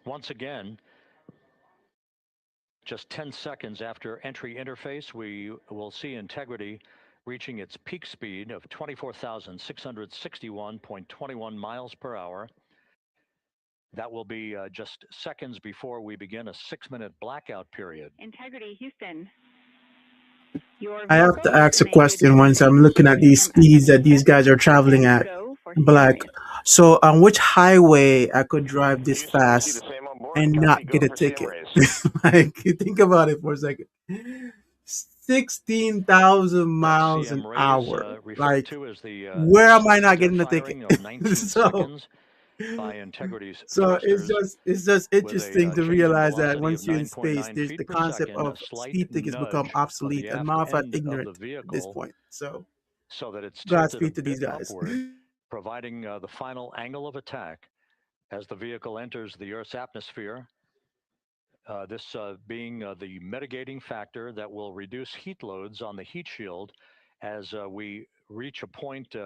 Once again, just 10 seconds after entry interface, we will see Integrity reaching its peak speed of 24,661.21 miles per hour. That will be just seconds before we begin a 6-minute blackout period. Integrity, Houston. I have to ask a question once I'm looking at these speeds that these guys are traveling at. But like, so on which highway I could drive this fast and not get a ticket? Like, you think about it for a second. 16,000 miles an hour. Like, where am I not getting a ticket? By Integrity's so thrusters, it's just interesting to change in realize that velocity once of you're in space, 9.9 there's feet the per concept second, a of slight speed tickets become nudge of obsolete the and aft modified end of ignorant the at vehicle this point. So that it's tilted Godspeed a to these bit guys. upward, providing the final angle of attack as the vehicle enters the Earth's atmosphere. This being the mitigating factor that will reduce heat loads on the heat shield as we reach a point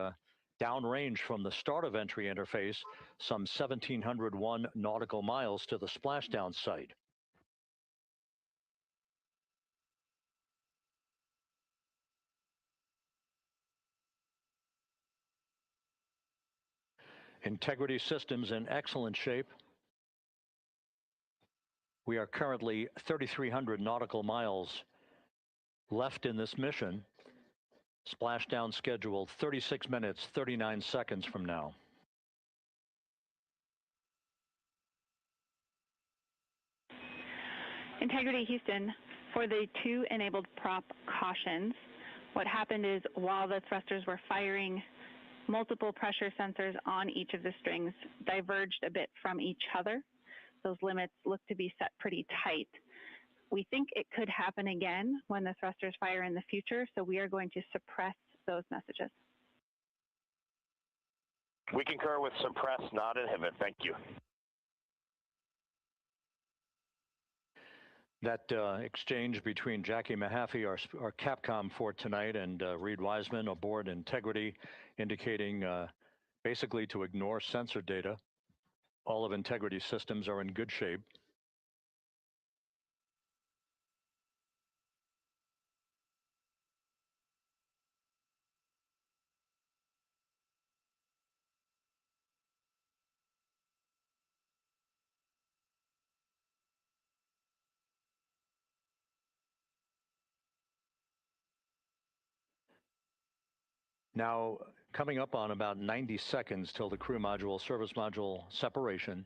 downrange from the start of entry interface, some 1,701 nautical miles to the splashdown site. Integrity systems in excellent shape. We are currently 3,300 nautical miles left in this mission. Splashdown scheduled 36 minutes, 39 seconds from now. Integrity, Houston. For the 2 enabled prop cautions, what happened is while the thrusters were firing, multiple pressure sensors on each of the strings diverged a bit from each other. Those limits look to be set pretty tight. We think it could happen again when the thrusters fire in the future, so we are going to suppress those messages. We concur with suppress, not inhibit. Thank you. That exchange between Jackie Mahaffey, our Capcom for tonight, and Reed Wiseman aboard Integrity, indicating basically to ignore sensor data. All of Integrity systems are in good shape. Now, coming up on about 90 seconds till the crew module, service module separation.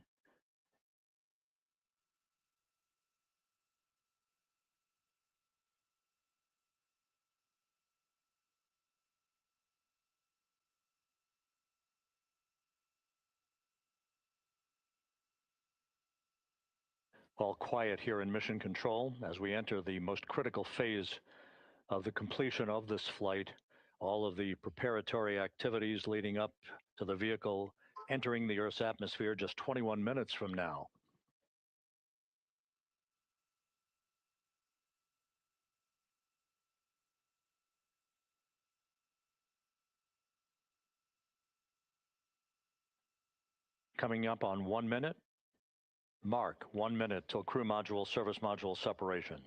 All quiet here in Mission Control as we enter the most critical phase of the completion of this flight. All of the preparatory activities leading up to the vehicle entering the Earth's atmosphere just 21 minutes from now. Coming up on 1 minute. Mark, 1 minute till crew module, service module separation.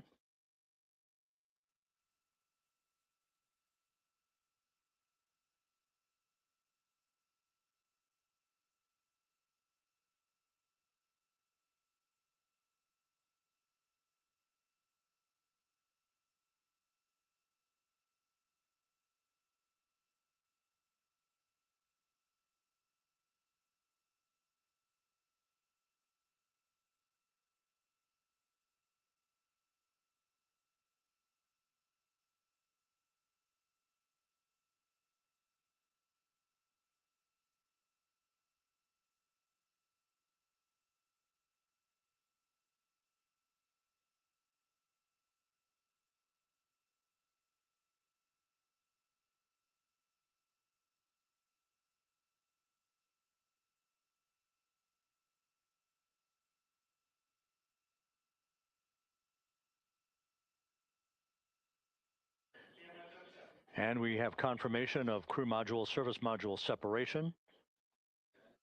And we have confirmation of crew module, service module separation.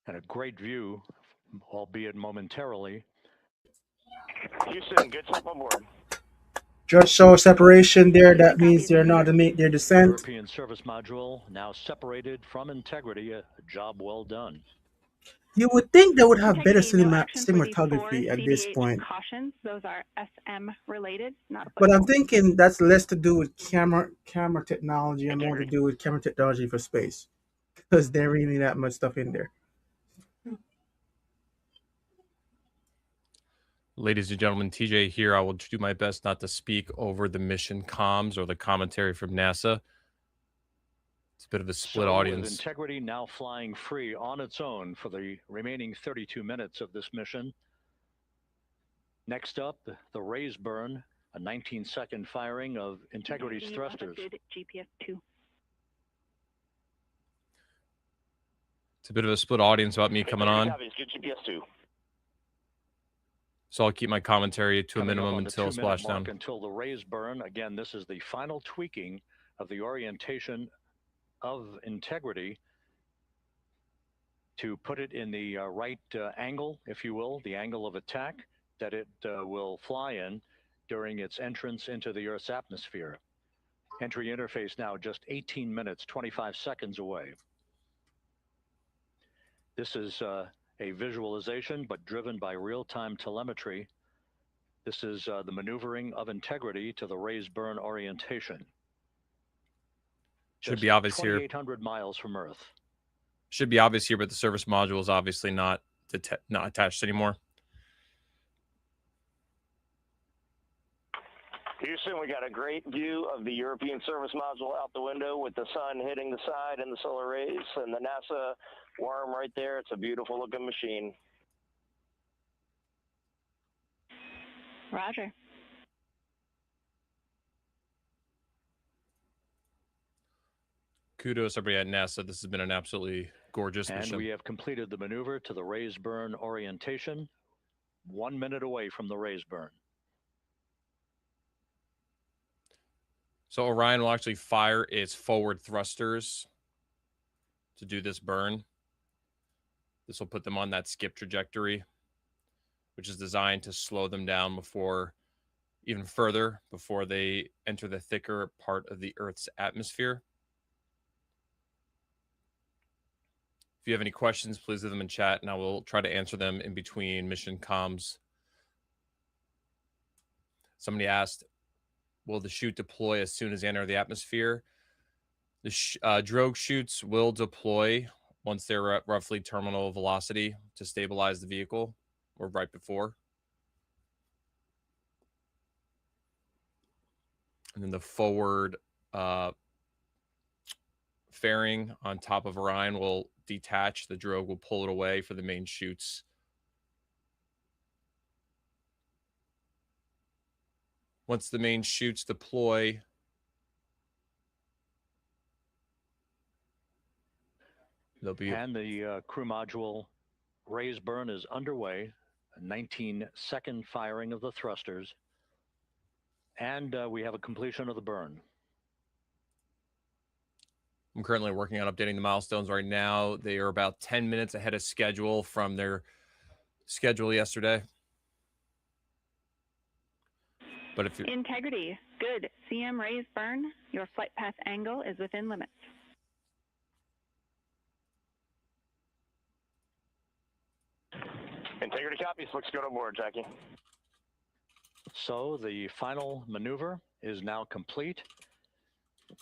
And a great view, albeit momentarily. Houston, good step on board. Just saw separation there. That means they're not to make their descent. European service module now separated from Integrity. A job well done. You would think they would have better Integrity, no action for the cinematography at this CDH point. Cautions. Those are SM related, not But I'm applicable. thinking that's less to do with camera technology and more to do with camera technology for space. Because there really that much stuff in there. Ladies and gentlemen, TJ here. I will do my best not to speak over the mission comms or the commentary from NASA. It's a bit of a split audience. With Integrity now flying free on its own for the remaining 32 minutes of this mission. Next up, the raise burn, a 19-second firing of Integrity's thrusters. GPS 2. It's a bit of a split audience about me coming on. GPS 2. So I'll keep my commentary to a minimum until splashdown. Until the raise burn. Again, this is the final tweaking of the orientation of Integrity to put it in the right angle, if you will, the angle of attack that it will fly in during its entrance into the Earth's atmosphere. Entry interface now just 18 minutes, 25 seconds away. This is a visualization, but driven by real-time telemetry. This is the maneuvering of Integrity to the raise burn orientation. Should be obvious here. 2,800 miles from Earth. Should be obvious here, but the service module is obviously not attached anymore. Houston, we got a great view of the European service module out the window with the sun hitting the side and the solar rays and the NASA worm right there. It's a beautiful looking machine. Roger. Kudos everybody at NASA. This has been an absolutely gorgeous mission. And we have completed the maneuver to the raise burn orientation. 1 minute away from the raise burn. So Orion will actually fire its forward thrusters to do this burn. This will put them on that skip trajectory, which is designed to slow them down even further before they enter the thicker part of the Earth's atmosphere. If you have any questions, please leave them in chat, and I will try to answer them in between mission comms. Somebody asked, will the chute deploy as soon as they enter the atmosphere? The drogue chutes will deploy once they're at roughly terminal velocity to stabilize the vehicle, or right before. And then the forward fairing on top of Orion will detach. The drogue will pull it away for the main chutes. Once the main chutes deploy, there'll be... And the crew module raise burn is underway. A 19-second firing of the thrusters. And we have a completion of the burn. I'm currently working on updating the milestones right now. They are about 10 minutes ahead of schedule from their schedule yesterday. But if Integrity, good. CM raise burn. Your flight path angle is within limits. Integrity copies. Looks good on board, Jackie. So the final maneuver is now complete.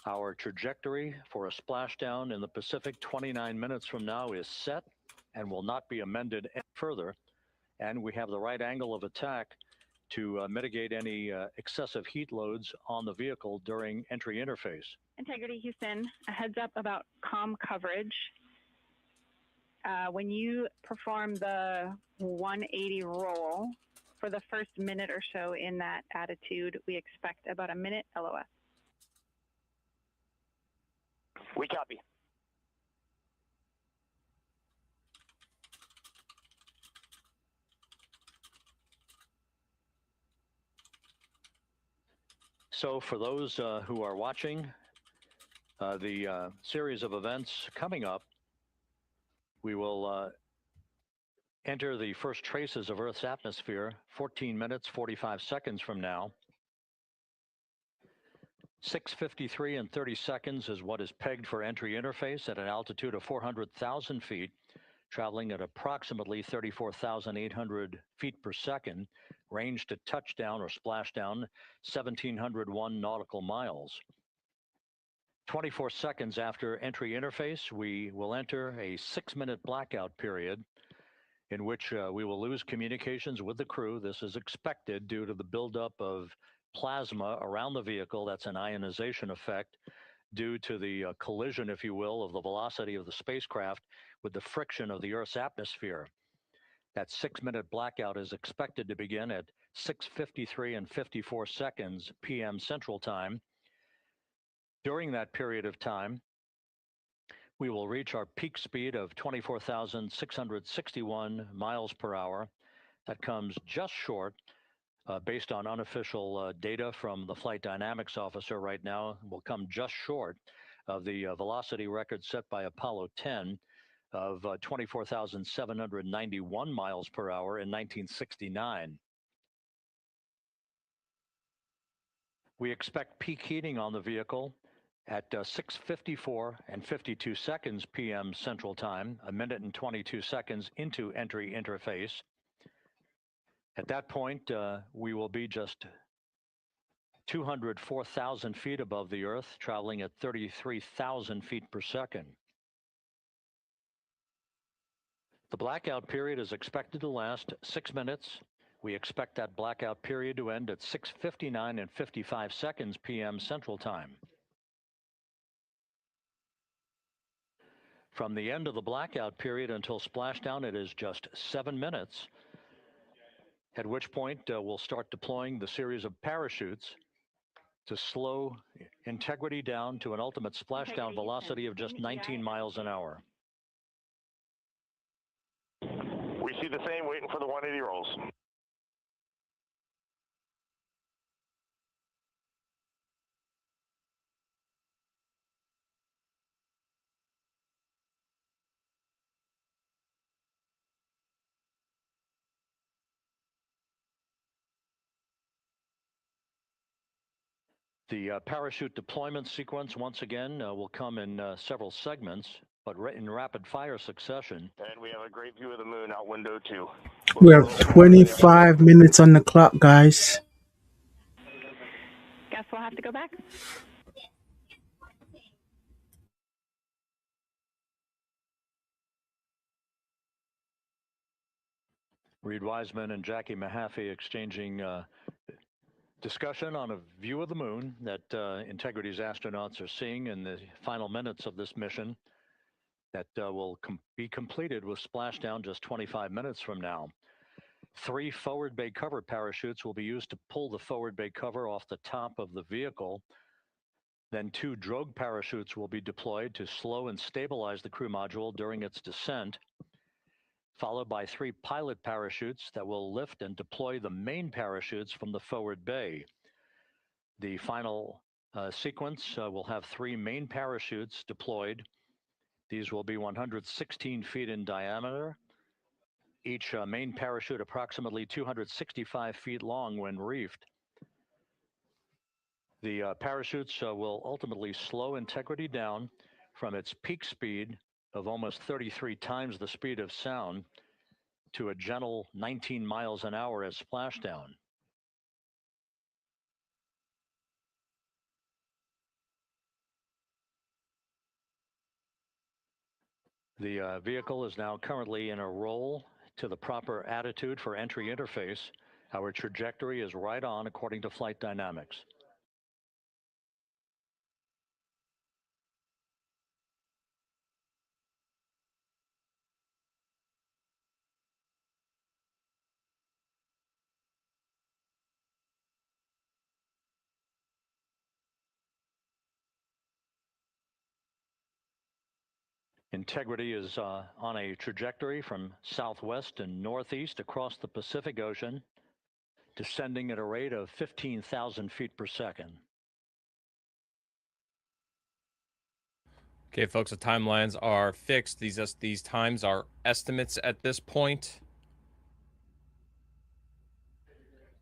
Our trajectory for a splashdown in the Pacific 29 minutes from now is set and will not be amended any further. And we have the right angle of attack to mitigate any excessive heat loads on the vehicle during entry interface. Integrity Houston, a heads up about comm coverage. When you perform the 180 roll, for the first minute or so in that attitude, we expect about a minute LOS. We copy. So for those who are watching the series of events coming up, we will enter the first traces of Earth's atmosphere 14 minutes, 45 seconds from now. 6:53 and 30 seconds is what is pegged for entry interface at an altitude of 400,000 feet, traveling at approximately 34,800 feet per second, range to touchdown or splashdown 1,701 nautical miles. 24 seconds after entry interface, we will enter a 6-minute blackout period in which we will lose communications with the crew. This is expected due to the buildup of plasma around the vehicle. That's an ionization effect due to the collision, if you will, of the velocity of the spacecraft with the friction of the Earth's atmosphere. That 6-minute blackout is expected to begin at 6:53 and 54 seconds p.m. Central Time. During that period of time, we will reach our peak speed of 24,661 miles per hour. That comes just short, based on unofficial data from the flight dynamics officer right now, will come just short of the velocity record set by Apollo 10 of 24,791 miles per hour in 1969. We expect peak heating on the vehicle at 6:54 and 52 seconds p.m. Central Time, a minute and 22 seconds into entry interface. At that point, we will be just 204,000 feet above the Earth, traveling at 33,000 feet per second. The blackout period is expected to last 6 minutes. We expect that blackout period to end at 6:59 and 55 seconds p.m. Central Time. From the end of the blackout period until splashdown, it is just 7 minutes, at which point we'll start deploying the series of parachutes to slow Integrity down to an ultimate splashdown velocity of just 19 miles an hour. We see the same, waiting for the 180 rolls. The parachute deployment sequence, once again, will come in several segments, but in rapid fire succession. And we have a great view of the moon out window 2. We have 25 minutes on the clock, guys. Guess we'll have to go back. Reed Wiseman and Jackie Mahaffey exchanging discussion on a view of the moon that Integrity's astronauts are seeing in the final minutes of this mission that will be completed with splashdown just 25 minutes from now. 3 forward bay cover parachutes will be used to pull the forward bay cover off the top of the vehicle. Then 2 drogue parachutes will be deployed to slow and stabilize the crew module during its descent, followed by 3 pilot parachutes that will lift and deploy the main parachutes from the forward bay. The final sequence will have 3 main parachutes deployed. These will be 116 feet in diameter, each main parachute approximately 265 feet long when reefed. The parachutes will ultimately slow Integrity down from its peak speed of almost 33 times the speed of sound to a gentle 19 miles an hour at splashdown. The vehicle is now currently in a roll to the proper attitude for entry interface. Our trajectory is right on according to flight dynamics. Integrity is on a trajectory from southwest and northeast across the Pacific Ocean, descending at a rate of 15,000 feet per second. Okay, folks, the timelines are fixed. These times are estimates at this point.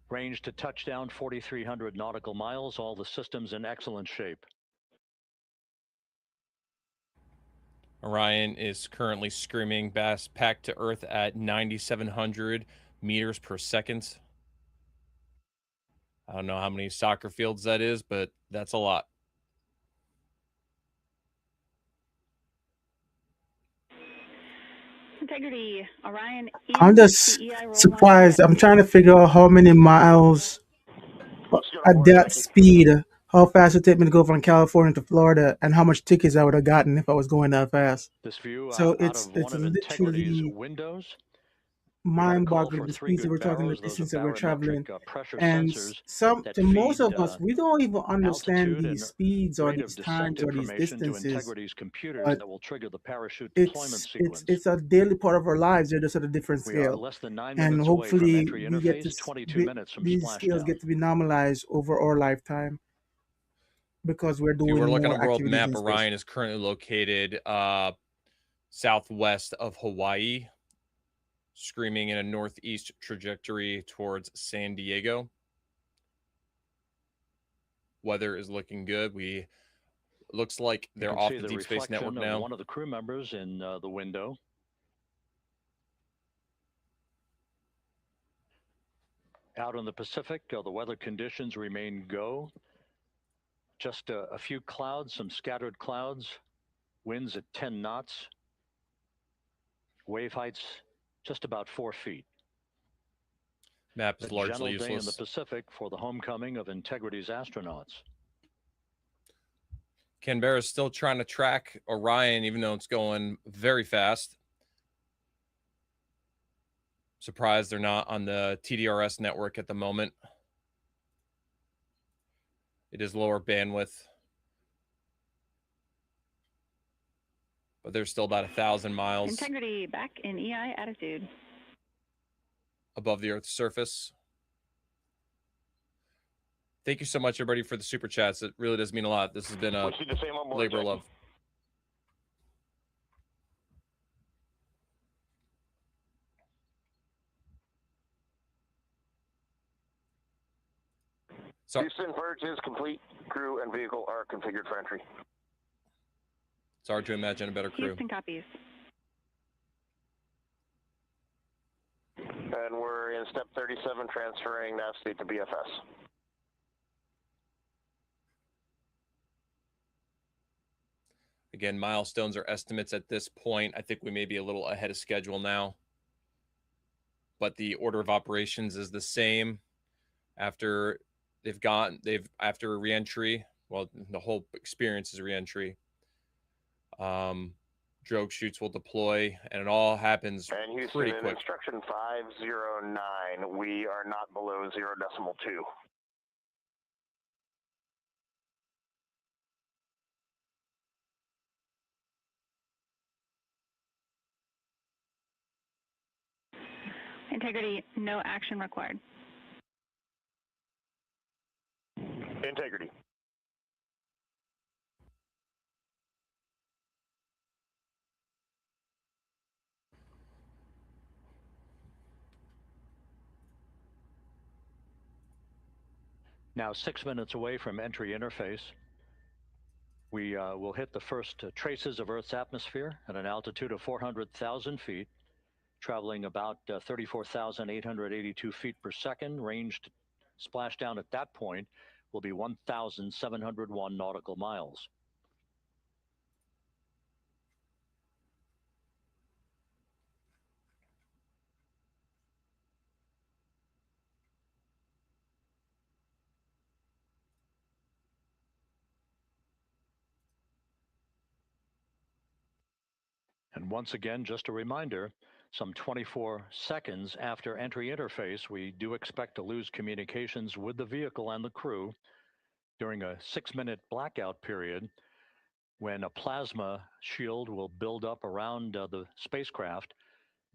Range to touchdown 4,300 nautical miles, all the systems in excellent shape. Orion is currently screaming back to Earth at 9,700 meters per second. I don't know how many soccer fields that is, but that's a lot. Integrity, Orion. I'm just surprised. I'm trying to figure out how many miles at that speed, how fast it would take me to go from California to Florida, and how much tickets I would have gotten if I was going that fast. This view So out it's of one of Integrity's literally windows. We had a call mind-boggling for the 3 speeds that good we're talking, the barrows. Those are distance that we're traveling, barometric pressure and sensors that to most feed of us, we don't even understand altitude these and speeds or rate of these descent times or these information to distances. Integrity's computers But that will trigger the parachute deployment sequence. it's a daily part of our lives. They're just at a different We are scale, less than 9 and minutes away from hopefully entry we get to interface, 22 minutes from these scales splashdown. get to be normalized over our lifetime because we're If you doing were looking at more a world activities map, in space. Orion is currently located southwest of Hawaii, screaming in a northeast trajectory towards San Diego. Weather is looking good. Looks like they're off the Deep Space Network now. One of the crew members in the window. Out in the Pacific, the weather conditions remain go. Just a few clouds, some scattered clouds, winds at 10 knots, wave heights just about 4 feet. Map is largely useless. Day in the useless. Pacific for the homecoming of Integrity's astronauts. Canberra is still trying to track Orion, even though it's going very fast. Surprised they're not on the TDRS network at the moment. It is lower bandwidth, but there's still about 1,000 miles Integrity back in EI attitude above the Earth's surface. Thank you so much, everybody, for the super chats. It really does mean a lot. This has been a labor of love. So, Houston, purge is complete. Crew and vehicle are configured for entry. It's hard to imagine a better crew. Houston copies. And we're in step 37, transferring nav state to BFS. Again, milestones are estimates at this point. I think we may be a little ahead of schedule now, but the order of operations is the same. After after reentry, well, the whole experience is reentry. Drogue chutes will deploy, and it all happens And Houston, pretty in quick. instruction 509, we are not below 0.2. Integrity, no action required. Integrity. Now 6 minutes away from entry interface, we will hit the first traces of Earth's atmosphere at an altitude of 400,000 feet, traveling about 34,882 feet per second. Ranged splashdown at that point will be 1,701 nautical miles. And once again, just a reminder, some 24 seconds after entry interface, we do expect to lose communications with the vehicle and the crew during a 6-minute blackout period when a plasma shield will build up around the spacecraft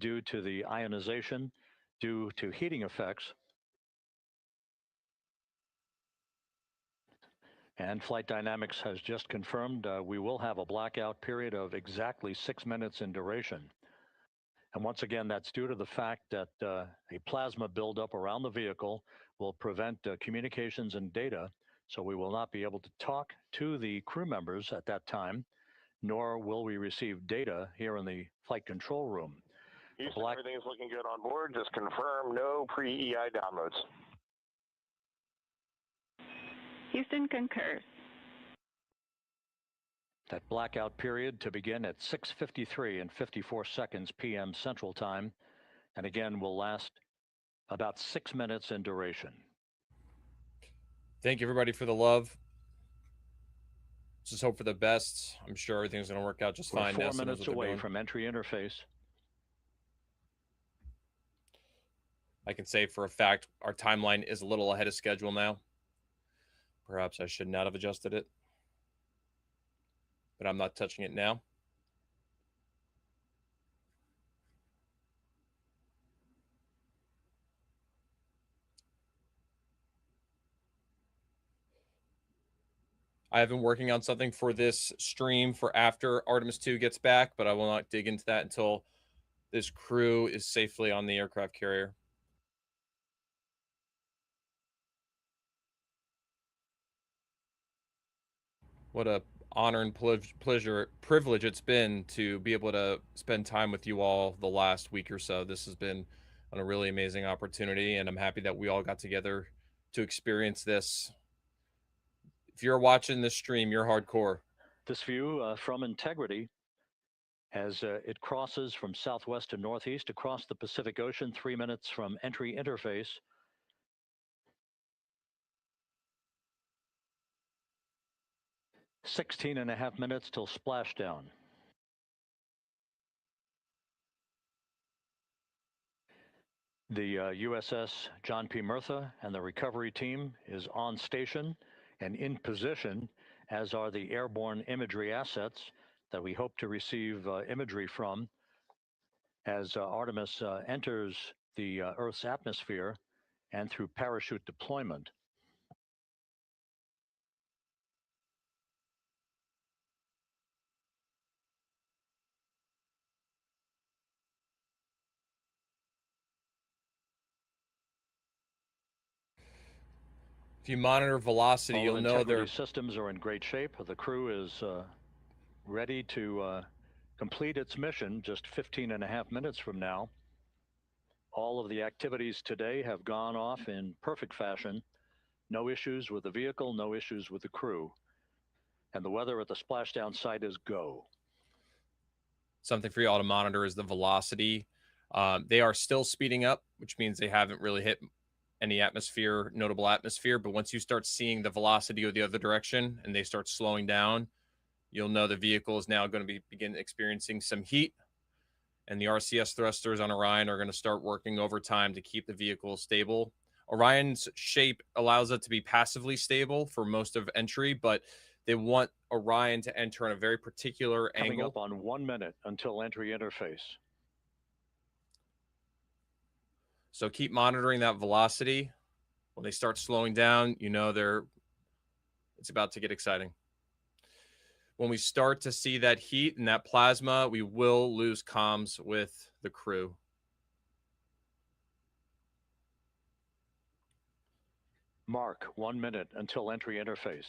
due to the ionization, due to heating effects. And Flight Dynamics has just confirmed we will have a blackout period of exactly 6 minutes in duration. And once again, that's due to the fact that a plasma buildup around the vehicle will prevent communications and data, so we will not be able to talk to the crew members at that time, nor will we receive data here in the flight control room. Houston, everything is looking good on board. Just confirm no pre-EI downloads. Houston concurs. That blackout period to begin at 6:53 and 54 seconds p.m. Central Time, and again will last about 6 minutes in duration. Thank you, everybody, for the love. Just hope for the best. I'm sure everything's going to work out just We're fine. 4 NASA knows minutes what they're away doing. from entry interface. I can say for a fact our timeline is a little ahead of schedule now. Perhaps I should not have adjusted it, but I'm not touching it now. I have been working on something for this stream for after Artemis 2 gets back, but I will not dig into that until this crew is safely on the aircraft carrier. What a honor and privilege it's been to be able to spend time with you all the last week or so. This has been a really amazing opportunity, and I'm happy that we all got together to experience this. If you're watching this stream, you're hardcore. This view from Integrity as it crosses from southwest to northeast across the Pacific Ocean, 3 minutes from entry interface. "16.5 minutes till splashdown." The USS John P. Murtha and the recovery team is on station and in position, as are the airborne imagery assets that we hope to receive imagery from as Artemis enters the Earth's atmosphere and through parachute deployment. If you monitor velocity, you'll know their systems are in great shape. The crew is ready to complete its mission just 15.5 minutes from now. All of the activities today have gone off in perfect fashion. No issues with the vehicle, no issues with the crew. And the weather at the splashdown site is go. Something for you all to monitor is the velocity. They are still speeding up, which means they haven't really hit any atmosphere, notable atmosphere. But once you start seeing the velocity go the other direction and they start slowing down, you'll know the vehicle is now going to begin experiencing some heat, and the RCS thrusters on Orion are going to start working overtime to keep the vehicle stable. Orion's shape allows it to be passively stable for most of entry, but they want Orion to enter on a very particular Coming angle. up on 1 minute until entry interface. So keep monitoring that velocity. When they start slowing down, you know it's about to get exciting. When we start to see that heat and that plasma, we will lose comms with the crew. Mark 1 minute until entry interface.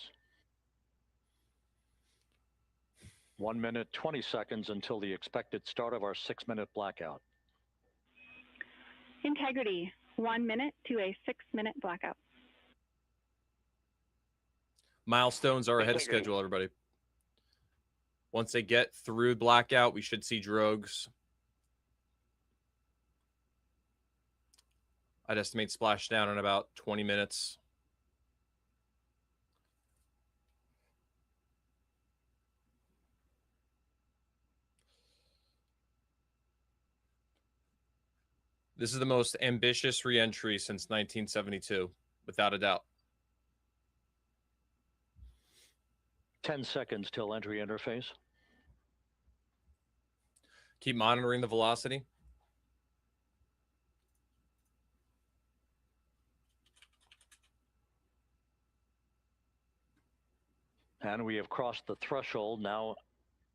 1 minute, 20 seconds until the expected start of our 6-minute blackout. Integrity, 1 minute to a 6-minute blackout. Milestones are ahead of schedule, everybody. Once they get through blackout, we should see drogues. I'd estimate splashdown in about 20 minutes. This is the most ambitious reentry since 1972, without a doubt. 10 seconds till entry interface. Keep monitoring the velocity. And we have crossed the threshold, now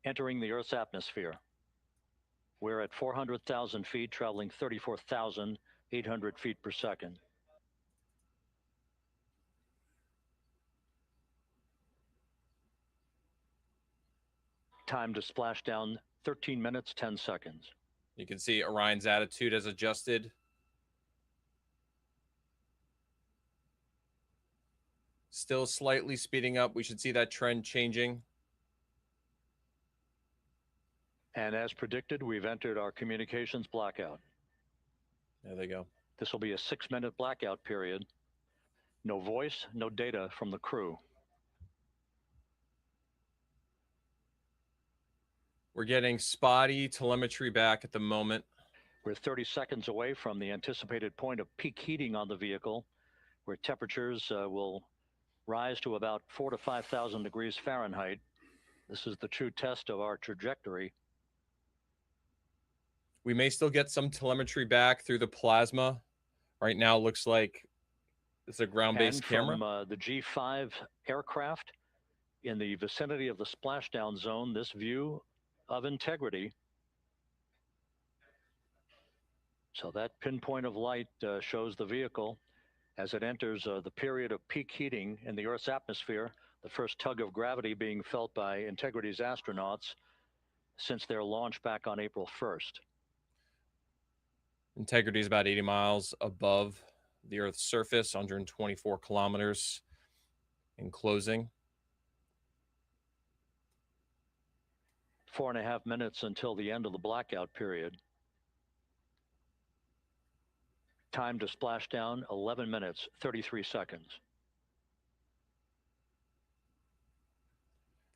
entering the Earth's atmosphere. We're at 400,000 feet, traveling 34,800 feet per second. Time to splash down, 13 minutes, 10 seconds. You can see Orion's attitude has adjusted. Still slightly speeding up. We should see that trend changing. And as predicted, we've entered our communications blackout. There they go. This will be a 6-minute blackout period. No voice, no data from the crew. We're getting spotty telemetry back at the moment. We're 30 seconds away from the anticipated point of peak heating on the vehicle, where temperatures will rise to about 4,000 to 5,000 degrees Fahrenheit. This is the true test of our trajectory. We may still get some telemetry back through the plasma. Right now, it looks like it's a ground-based camera. From the G5 aircraft in the vicinity of the splashdown zone, this view of integrity. So that pinpoint of light shows the vehicle as it enters the period of peak heating in the Earth's atmosphere, the first tug of gravity being felt by Integrity's astronauts since their launch back on April 1st. Integrity is about 80 miles above the Earth's surface, 124 kilometers in closing. 4.5 minutes until the end of the blackout period. Time to splash down, 11 minutes, 33 seconds.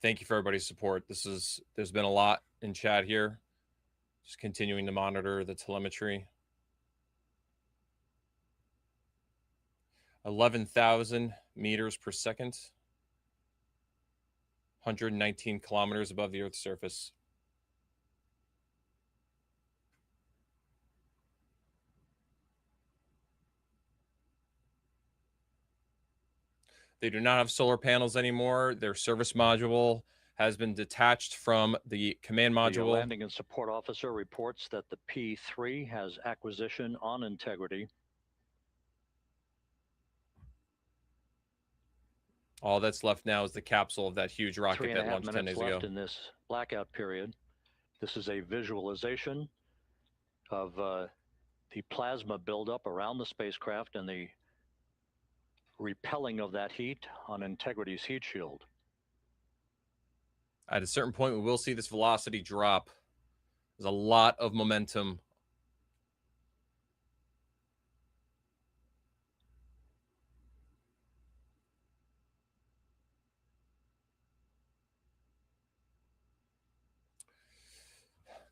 Thank you for everybody's support. There's been a lot in chat here. Just continuing to monitor the telemetry. 11,000 meters per second. 119 kilometers above the Earth's surface. They do not have solar panels anymore. Their service module has been detached from the command module. The landing and support officer reports that the P3 has acquisition on Integrity. All that's left now is the capsule of that huge rocket that launched 10 days ago. 3.5 minutes left in this blackout period. This is a visualization of the plasma buildup around the spacecraft and the repelling of that heat on Integrity's heat shield. At a certain point, we will see this velocity drop. There's a lot of momentum.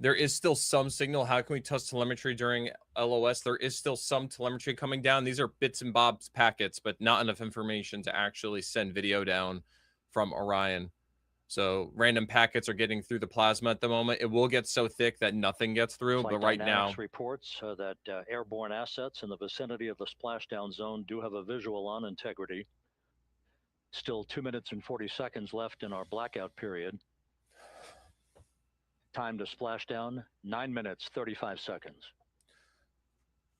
There is still some signal. How can we test telemetry during LOS? There is still some telemetry coming down. These are bits and bobs packets, but not enough information to actually send video down from Orion. So random packets are getting through the plasma at the moment. It will get so thick that nothing gets through, Flight but right now Dynamics reports that airborne assets in the vicinity of the splashdown zone do have a visual on integrity. Still 2 minutes and 40 seconds left in our blackout period. Time to splashdown, 9 minutes, 35 seconds.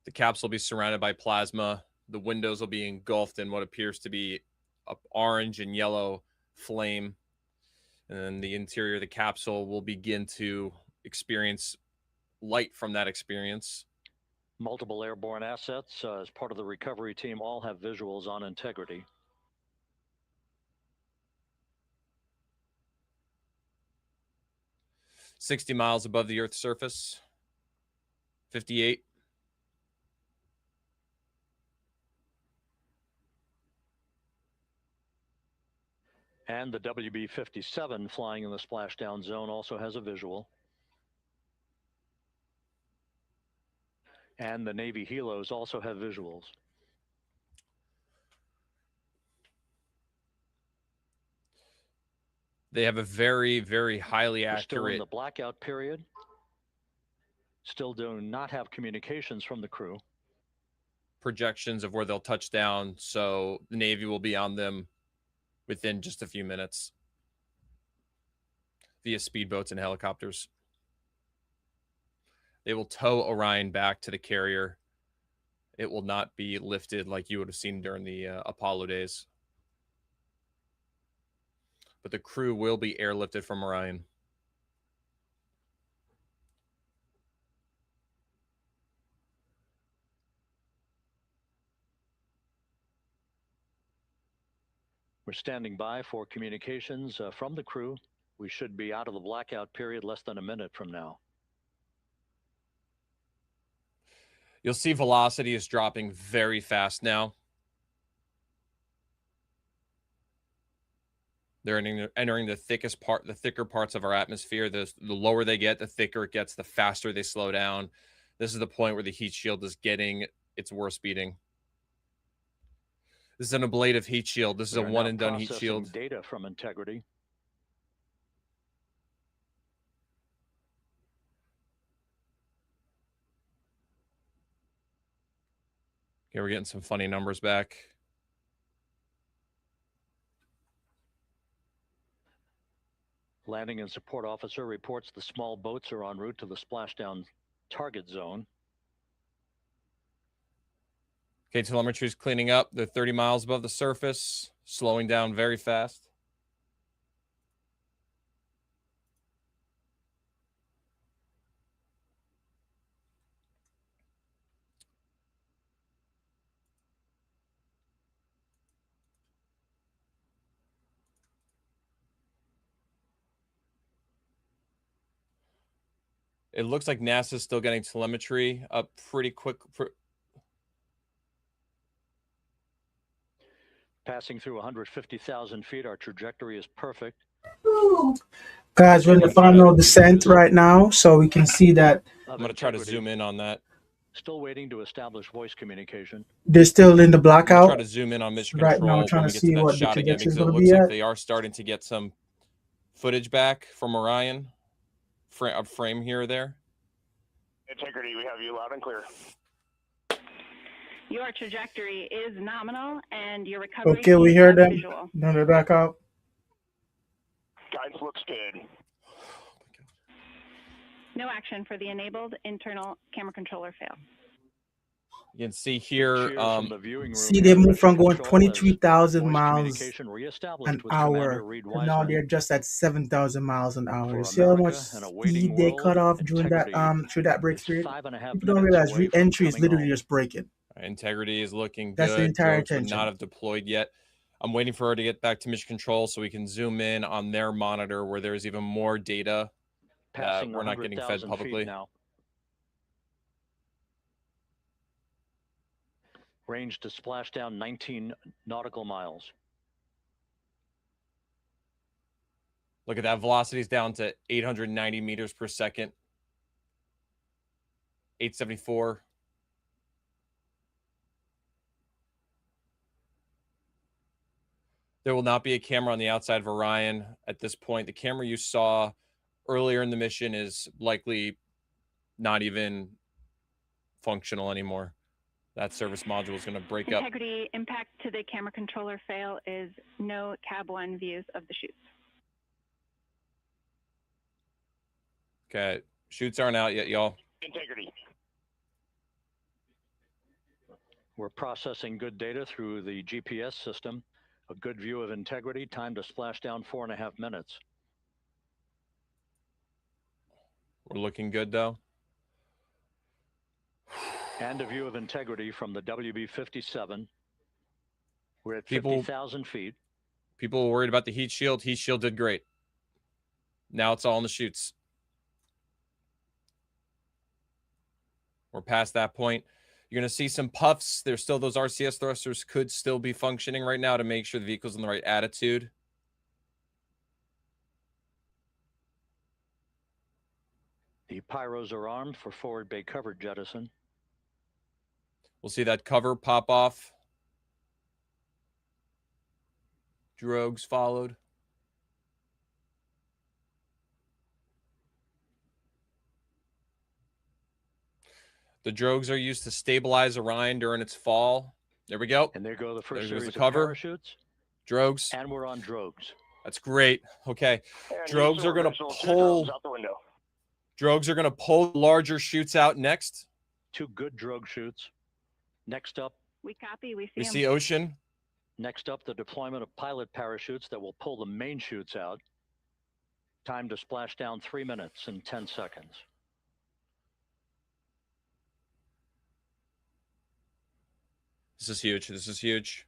the caps will be surrounded by plasma. The windows will be engulfed in what appears to be an orange and yellow flame. And then the interior of the capsule will begin to experience light from that experience. Multiple airborne assets as part of the recovery team all have visuals on integrity. $60 miles above the Earth's surface. 58. And the WB-57 flying in the splashdown zone also has a visual. And the Navy helos also have visuals. They have a very, very highly We're still in accurate the blackout period. Still do not have communications from the crew. projections of where they'll touch down, so the Navy will be on them within just a few minutes via speedboats and helicopters. They will tow Orion back to the carrier. It will not be lifted like you would have seen during the Apollo days. But the crew will be airlifted from Orion. We're standing by for communications from the crew. We should be out of the blackout period less than a minute from now. You'll see velocity is dropping very fast now. They're entering the thicker parts of our atmosphere. The lower they get, the thicker it gets, the faster they slow down. This is the point where the heat shield is getting its worst beating. This is an ablative heat shield. This is a one and done heat shield. Data from integrity. Okay, we're getting some funny numbers back. Landing and support officer reports the small boats are en route to the splashdown target zone. Okay, telemetry is cleaning up. They're 30 miles above the surface, slowing down very fast. It looks like NASA's still getting telemetry up pretty quick. Passing through 150,000 feet, our trajectory is perfect. Guys, we're in the final descent right now, so we can see that I'm going to try to zoom in on that. Still waiting to establish voice communication. they're still in the blackout. Try to zoom in on mission Right control now, we're trying when to we get see to that what the shot again, trajectory is because it going to looks be like at. they are starting to get some footage back from Orion. A frame here or there. Integrity, we have you loud and clear. Your trajectory is nominal, and your recovery Okay, we hear them. visual. Now they're back out. Guidance looks good. No action for the enabled internal camera controller fail. You can see here. See, they moved from going 23,000 miles an hour, and now they're just at 7,000 miles an hour. You see how much speed they cut off during that through that break period? People don't realize re-entry is literally just breaking. Integrity is looking That's good. the entire Drones would intention. not have deployed yet. I'm waiting for her to get back to mission control so we can zoom in on their monitor where there's even more data that we're not getting fed publicly. Now. Range to splashdown 19 nautical miles. Look at that. Velocity's down to 890 meters per second. 874. There will not be a camera on the outside of Orion at this point. The camera you saw earlier in the mission is likely not even functional anymore. That service module is going to break up. Integrity impact to the camera controller fail is no cab one views of the chutes. Okay, chutes aren't out yet, y'all. Integrity. We're processing good data through the GPS system. A good view of integrity, time to splashdown 4.5 minutes. We're looking good, though. And a view of integrity from the WB-57. We're at People- 50,000 feet. People were worried about the heat shield. Heat shield did great. Now it's all in the chutes. We're past that point. You're going to see some puffs. There's still those RCS thrusters could still be functioning right now to make sure the vehicle's in the right attitude. The pyros are armed for forward bay cover jettison. We'll see that cover pop off. Drogues followed. The drogues are used to stabilize Orion during its fall. There we go. And there go the first There goes series the of cover. parachutes. Drogues. And we're on drogues. That's great. Okay. And Drogues are going to two pull. drones out the window. Drogues are going to pull larger chutes out next. 2 good drogue chutes. Next up, We copy, we see We them. see Ocean. Next up, the deployment of pilot parachutes that will pull the main chutes out. Time to splash down 3 minutes and 10 seconds. This is huge. This is huge.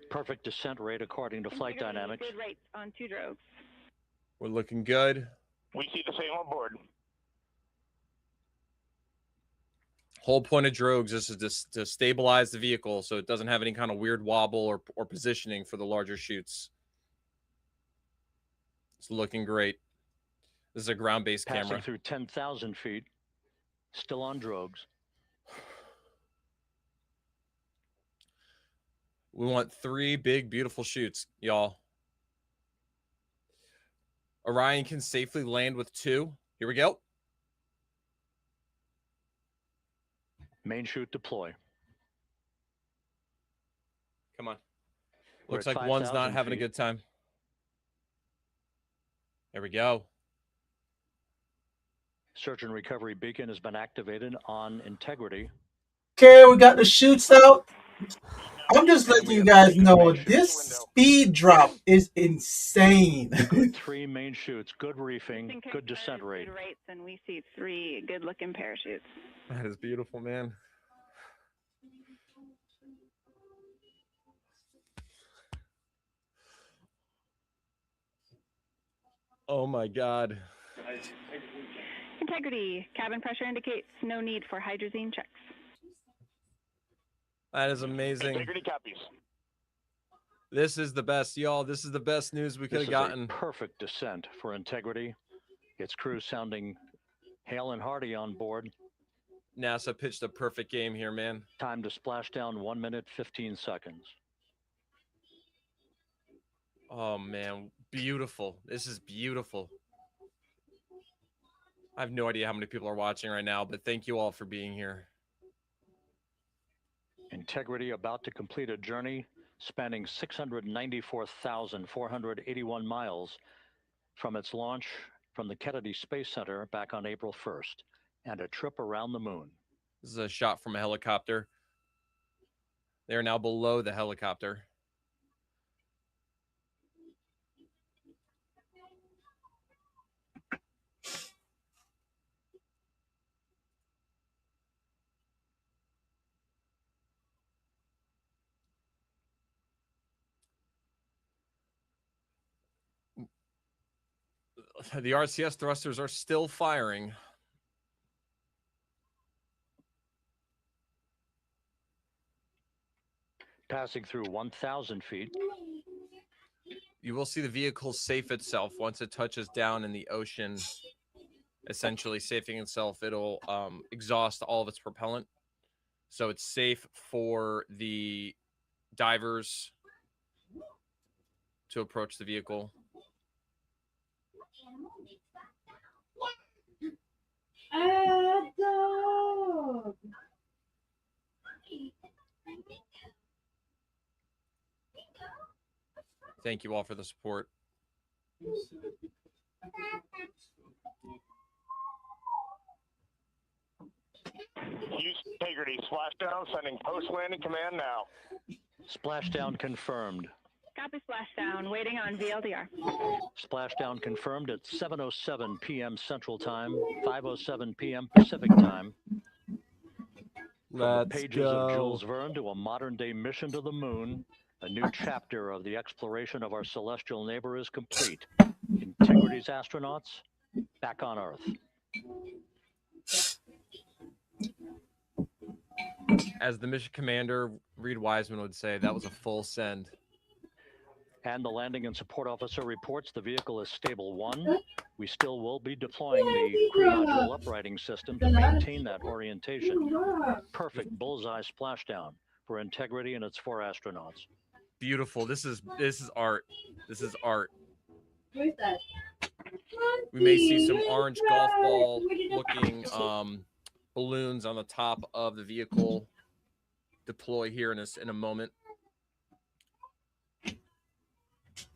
Perfect descent rate according to flight Integrity, dynamics. Good rates on 2 drogues. We're looking good. We see the same on board. Whole point of drogues is to stabilize the vehicle so it doesn't have any kind of weird wobble or positioning for the larger chutes. It's looking great. This is a ground-based Passing camera. through 10,000 feet. Still on drogues. We want 3 big, beautiful chutes, y'all. Orion can safely land with 2. Here we go. Main chute deploy. Come on. We're Looks at like one's not 5,000 having a feet. good time. There we go. Search and recovery beacon has been activated on integrity. Okay, we got the chutes out. I'm just letting you guys know this speed drop is insane. Good 3 main chutes, good reefing, Think good descent rate. Good rates, and we see 3 good-looking parachutes. That is beautiful, man. Oh my God. Integrity. Cabin pressure indicates no need for hydrazine checks. That is amazing. Integrity copies. This is the best, y'all. This is the best news we could This have is gotten. a perfect descent for integrity. Its crew sounding hale and hearty on board. NASA pitched a perfect game here, man. Time to splash down 1 minute, 15 seconds. Oh, man. Beautiful. This is beautiful. I have no idea how many people are watching right now, but thank you all for being here. Integrity about to complete a journey spanning 694,481 miles from its launch from the Kennedy Space Center back on April 1st, and a trip around the moon. This is a shot from a helicopter. They are now below the helicopter. The RCS thrusters are still firing. Passing through 1,000 feet. You will see the vehicle safe itself once it touches down in the ocean, essentially safing itself. It'll exhaust all of its propellant. So it's safe for the divers to approach the vehicle. Dog. Thank you all for the support. Houston Integrity, splashdown, sending post-landing command now. Splashdown confirmed. Copy splashdown, waiting on VLDR. Splashdown confirmed at 7:07 p.m. Central Time, 5:07 p.m. Pacific Time. From the pages of Jules Verne to a modern-day mission to the moon, a new chapter of the exploration of our celestial neighbor is complete. Integrity's astronauts back on Earth. As the mission commander, Reed Wiseman, would say, that was a full send. And the landing and support officer reports the vehicle is stable 1. We still will be deploying the crew module uprighting system to maintain that orientation. Perfect bullseye splashdown for Integrity and its 4 astronauts. Beautiful. This is art. This is art. Where's that? We may see some orange golf ball looking balloons on the top of the vehicle deploy here in a moment.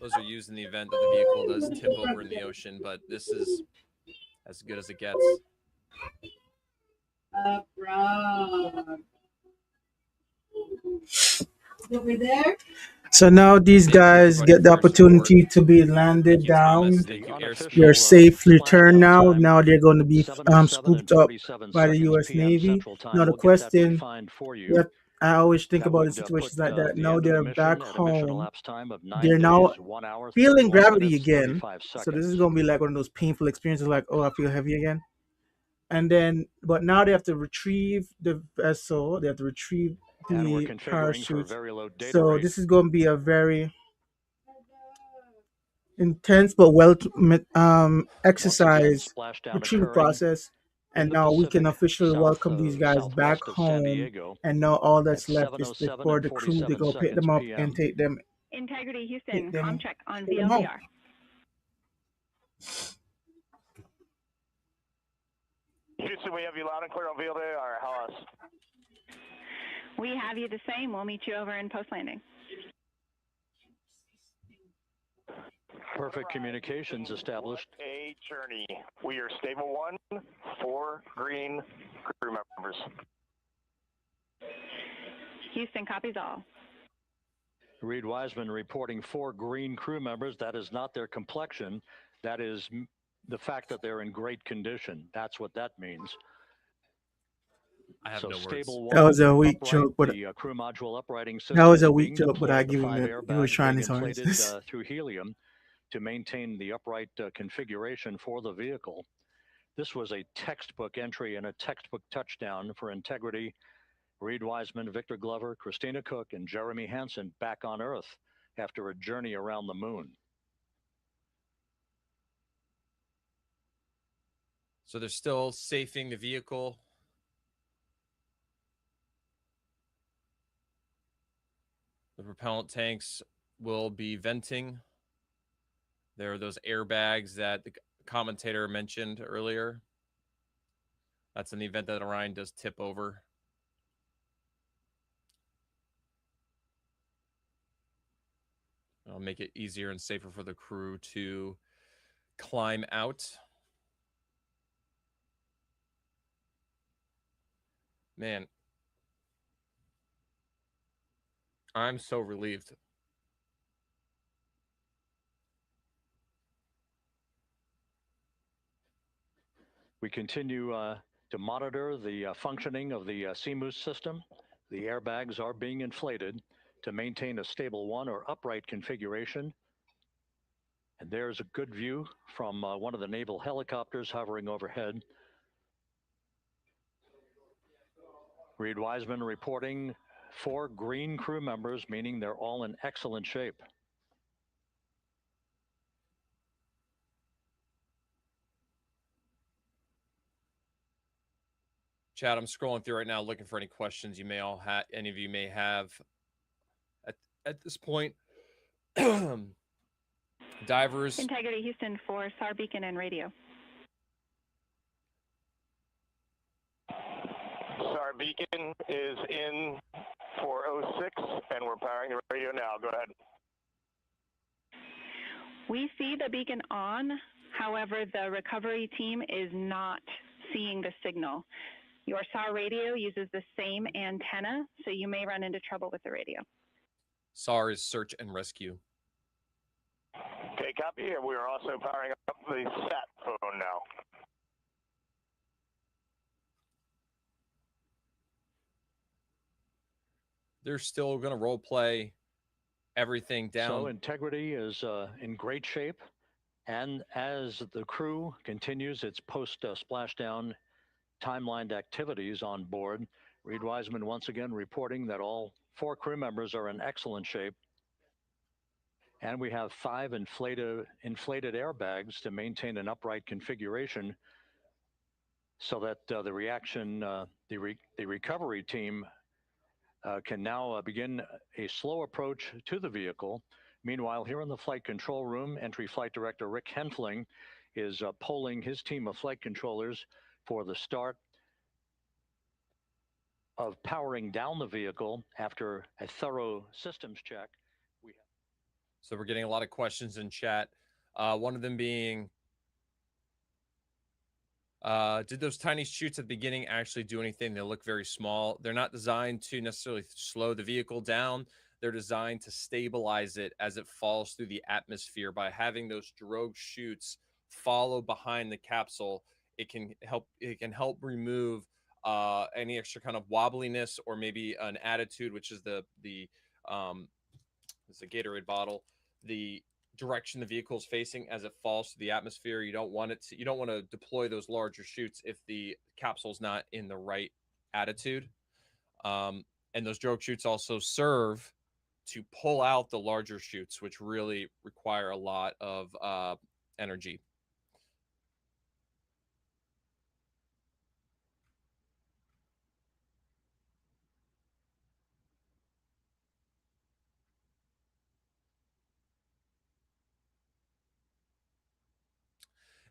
Those are used in the event that the vehicle does tip over in the ocean, but this is as good as it gets. Over there? So now these guys get the opportunity to be landed down. They're safely returned now. Now they're going to be scooped up by the U.S. Navy. Now the question, I always think about the situations like that. Now they're back home. They're now feeling gravity again. So this is going to be like one of those painful experiences like, oh, I feel heavy again. And then, but now they have to retrieve the vessel. They have to retrieve the parachute. So this is going to be a very intense but well exercised retrieval process. And now we can officially welcome these guys back home. And now all that's left is for the crew to go pick them up and take them. Integrity Houston, comm check on take them home. VLDR. Houston, we have you loud and clear on VLDR. How else? We have you the same. We'll meet you over in post-landing. Perfect communications established. A journey. We are stable 1, 4 green crew members. Houston copies all. Reed Wiseman reporting 4 green crew members. That is not their complexion. That is the fact that they're in great condition. That's what that means. I have so no stable words. That was a weak upright, joke, but the crew module uprighting system that was a is weak being joke, but I deployed. give The him 5 it. He airbags was trying being his inflated hardest. through helium to maintain the upright configuration for the vehicle. This was a textbook entry and a textbook touchdown for Integrity. Reed Wiseman, Victor Glover, Christina Cook, and Jeremy Hansen back on Earth after a journey around the moon. So they're still safing the vehicle. The propellant tanks will be venting. There are those airbags that the commentator mentioned earlier. That's in the event that Orion does tip over. It'll make it easier and safer for the crew to climb out. Man, I'm so relieved. We continue to monitor the functioning of the CMOOS system. The airbags are being inflated to maintain a stable 1 or upright configuration. And there's a good view from one of the naval helicopters hovering overhead. Reed Wiseman reporting 4 green crew members, meaning they're all in excellent shape. Chat, I'm scrolling through right now looking for any questions you may all have, any of you may have at this point. Divers. Integrity Houston for SAR beacon and radio. SAR beacon is in for 06, and we're powering the radio now. Go ahead. We see the beacon on. However, the recovery team is not seeing the signal. Your SAR radio uses the same antenna, so you may run into trouble with the radio. SAR is search and rescue. Okay, copy. We are also powering up the sat phone now. They're still going to role play everything down. So integrity is in great shape. And as the crew continues its post-splashdown timelined activities on board, Reed Wiseman once again reporting that all 4 crew members are in excellent shape. And we have 5 inflated airbags to maintain an upright configuration so that the recovery team can now begin a slow approach to the vehicle. Meanwhile, here in the flight control room, entry flight director Rick Henfling is polling his team of flight controllers for the start of powering down the vehicle after a thorough systems check. So we're getting a lot of questions in chat. One of them being, did those tiny chutes at the beginning actually do anything? They look very small. They're not designed to necessarily slow the vehicle down. They're designed to stabilize it as it falls through the atmosphere. By having those drogue chutes follow behind the capsule, it can help remove any extra kind of wobbliness or maybe an attitude, which is it's a Gatorade bottle, the direction the vehicle is facing as it falls to the atmosphere. You don't want to deploy those larger chutes if the capsule's not in the right attitude. And those drogue chutes also serve to pull out the larger chutes, which really require a lot of energy.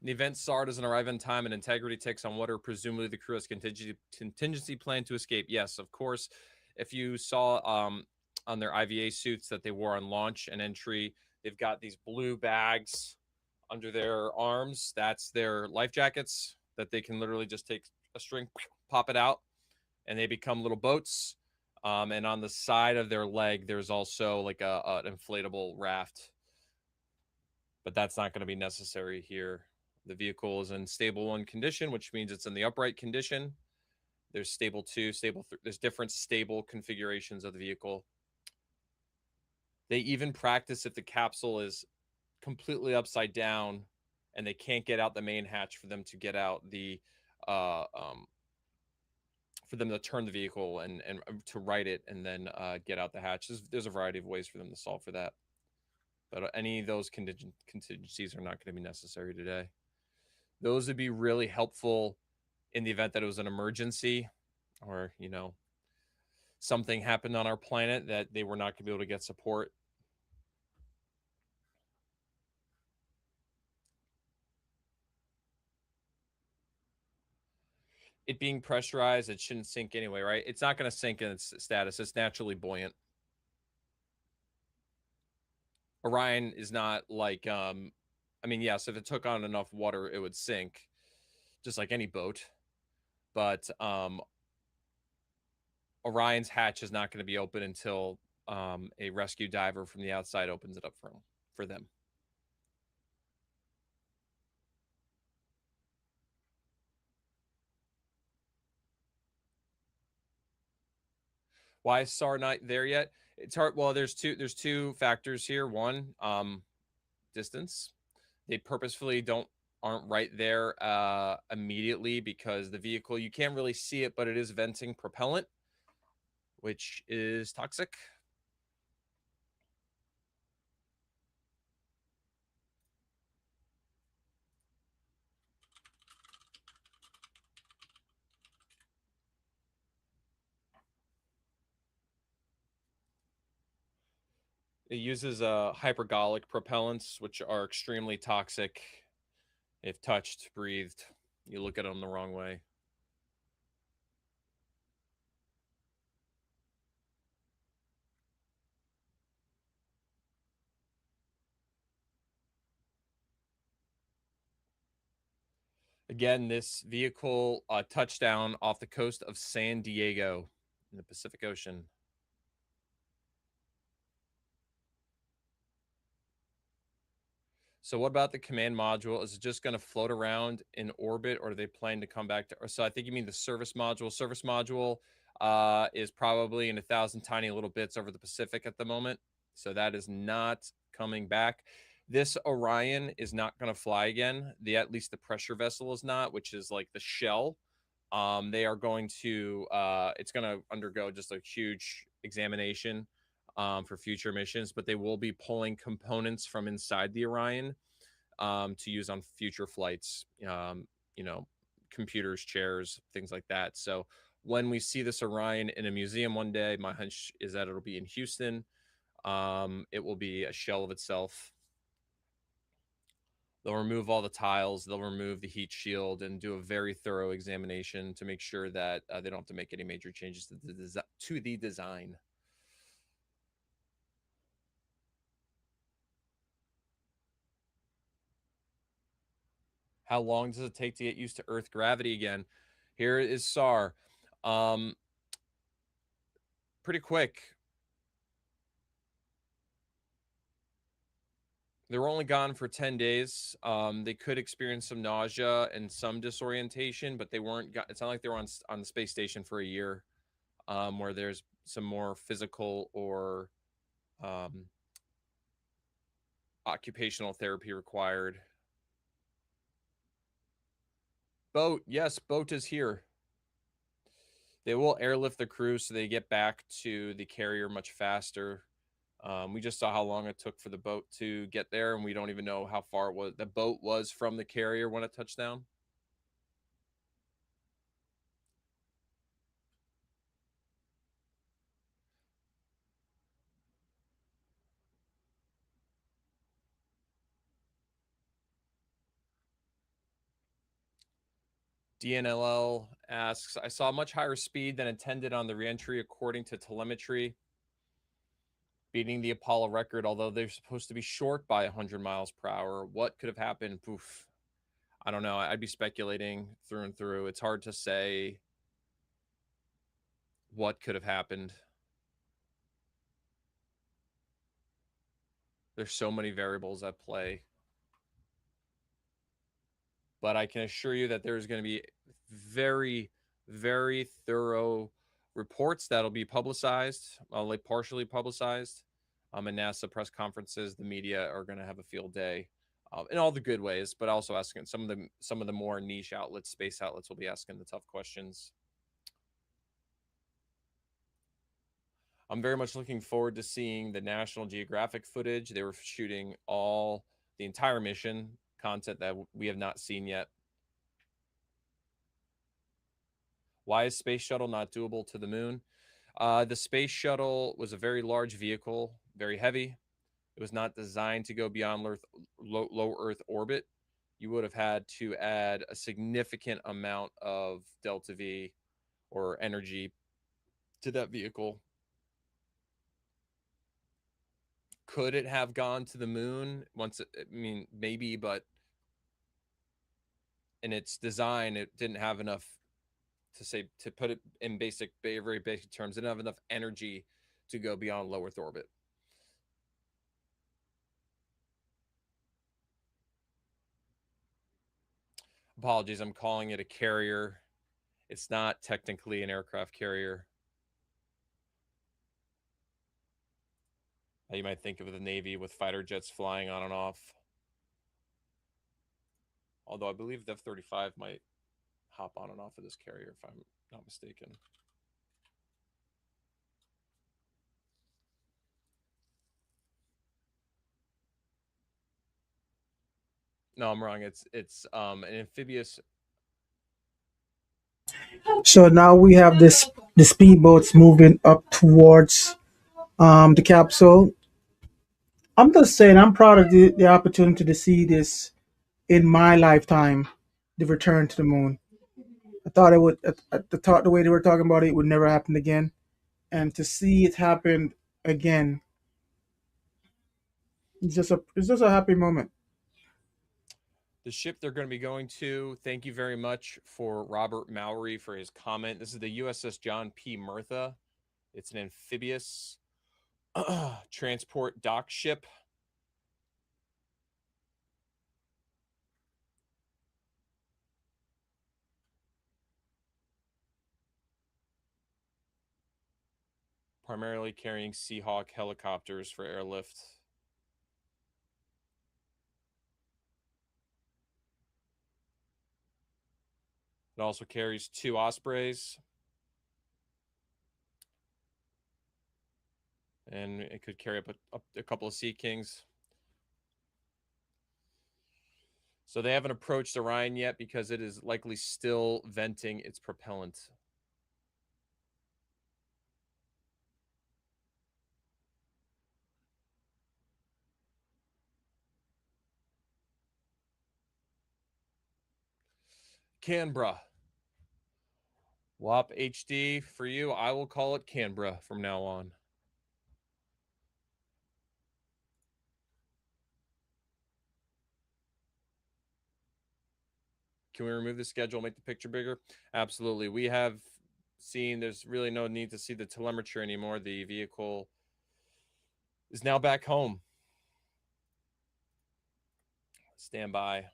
In the event SAR doesn't arrive in time and integrity takes on what are presumably the crew has contingency plan to escape. Yes, of course. If you saw on their IVA suits that they wore on launch and entry, they've got these blue bags under their arms. That's their life jackets that they can literally just take a string, pop it out, and they become little boats. And on the side of their leg, there's also like an inflatable raft. But that's not going to be necessary here. The vehicle is in stable 1 condition, which means it's in the upright condition. There's stable 2, stable 3. There's different stable configurations of the vehicle. They even practice if the capsule is completely upside down and they can't get out the main hatch for them to get out the for them to turn the vehicle and to right it and then get out the hatch. There's a variety of ways for them to solve for that. But any of those contingencies are not going to be necessary today. Those would be really helpful in the event that it was an emergency or, something happened on our planet that they were not going to be able to get support. It being pressurized, it shouldn't sink anyway, right? It's not going to sink in its status. It's naturally buoyant. Orion is not like, yes, if it took on enough water, it would sink, just like any boat. But Orion's hatch is not going to be open until a rescue diver from the outside opens it up for them. Why is SAR not there yet? It's hard. Well, there's two factors here. One, distance. They purposefully aren't right there immediately because the vehicle, you can't really see it, but it is venting propellant, which is toxic. It uses hypergolic propellants, which are extremely toxic if touched, breathed. You look at them the wrong way. Again, this vehicle touchdown off the coast of San Diego in the Pacific Ocean. So what about the command module? Is it just going to float around in orbit, or are they planning to come back to Earth? So I think you mean the service module. Service module is probably in 1,000 tiny little bits over the Pacific at the moment. So that is not coming back. This Orion is not going to fly again. At least the pressure vessel is not, which is like the shell. They are going to, it's going to undergo just a huge examination for future missions, but they will be pulling components from inside the Orion to use on future flights, computers, chairs, things like that. So when we see this Orion in a museum one day, my hunch is that it'll be in Houston. It will be a shell of itself. They'll remove all the tiles, they'll remove the heat shield, and do a very thorough examination to make sure that they don't have to make any major changes to the design. How long does it take to get used to Earth gravity again? Here is SAR. Pretty quick. They were only gone for 10 days. They could experience some nausea and some disorientation, but they weren't. It's not like they were on the space station for a year, where there's some more physical or occupational therapy required. Boat, yes, boat is here. They will airlift the crew so they get back to the carrier much faster. We just saw how long it took for the boat to get there, and we don't even know how far the boat was from the carrier when it touched down. DNLL asks, I saw much higher speed than intended on the reentry according to telemetry, beating the Apollo record, although they're supposed to be short by 100 miles per hour. What could have happened? Poof. I don't know. I'd be speculating through and through. It's hard to say what could have happened. There's so many variables at play. But I can assure you that there's going to be very, very thorough reports that'll be publicized, like partially publicized. In NASA press conferences, the media are going to have a field day in all the good ways, but also asking some of the more niche outlets, space outlets, will be asking the tough questions. I'm very much looking forward to seeing the National Geographic footage. They were shooting the entire mission content that we have not seen yet. Why is Space Shuttle not doable to the moon? The Space Shuttle was a very large vehicle, very heavy. It was not designed to go beyond low Earth orbit. You would have had to add a significant amount of delta V or energy to that vehicle. Could it have gone to the moon maybe, but in its design, it didn't have enough to put it in very basic terms, it didn't have enough energy to go beyond low Earth orbit. Apologies, I'm calling it a carrier. It's not technically an aircraft carrier. You might think of the Navy with fighter jets flying on and off. Although I believe the F-35 might hop on and off of this carrier, if I'm not mistaken. No, I'm wrong. It's an amphibious. So now we have the speedboats moving up towards the capsule. I'm just saying, I'm proud of the opportunity to see this in my lifetime, the return to the moon. I thought it would. I thought the way they were talking about it would never happen again, and to see it happen again, it's just a happy moment. The ship they're going to be going to, thank you very much for Robert Mowry for his comment. This is the USS John P. Murtha. It's an amphibious transport dock ship. Primarily carrying Seahawk helicopters for airlift. It also carries 2 Ospreys. And it could carry up a couple of Sea Kings. So they haven't approached Orion yet because it is likely still venting its propellant. Canberra. WAP HD for you. I will call it Canberra from now on. Can we remove the schedule, make the picture bigger? Absolutely. We have seen there's really no need to see the telemetry anymore. The vehicle is now back home. Stand by.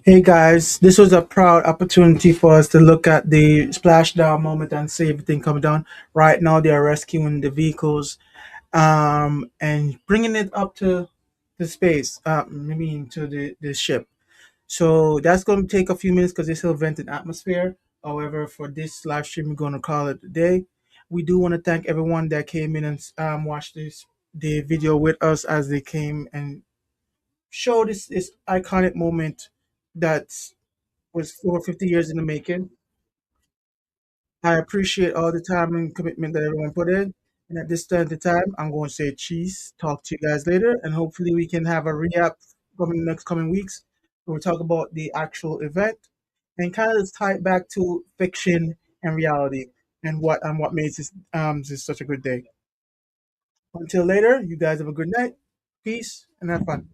Hey guys, this was a proud opportunity for us to look at the splashdown moment and see everything come down. Right now, they are rescuing the vehicles, and bringing it up to the space. I mean, to the ship. So that's going to take a few minutes because they still venting atmosphere. However, for this live stream, we're going to call it a day. We do want to thank everyone that came in and watched the video with us as they came and showed this iconic moment that was over 50 years in the making. I appreciate all the time and commitment that everyone put in. And at this time, the time, I'm going to say cheese. Talk to you guys later, and hopefully we can have a recap coming next coming weeks. We'll talk about the actual event and kind of tie it back to fiction and reality and what makes this such a good day. Until later, you guys have a good night. Peace and have fun.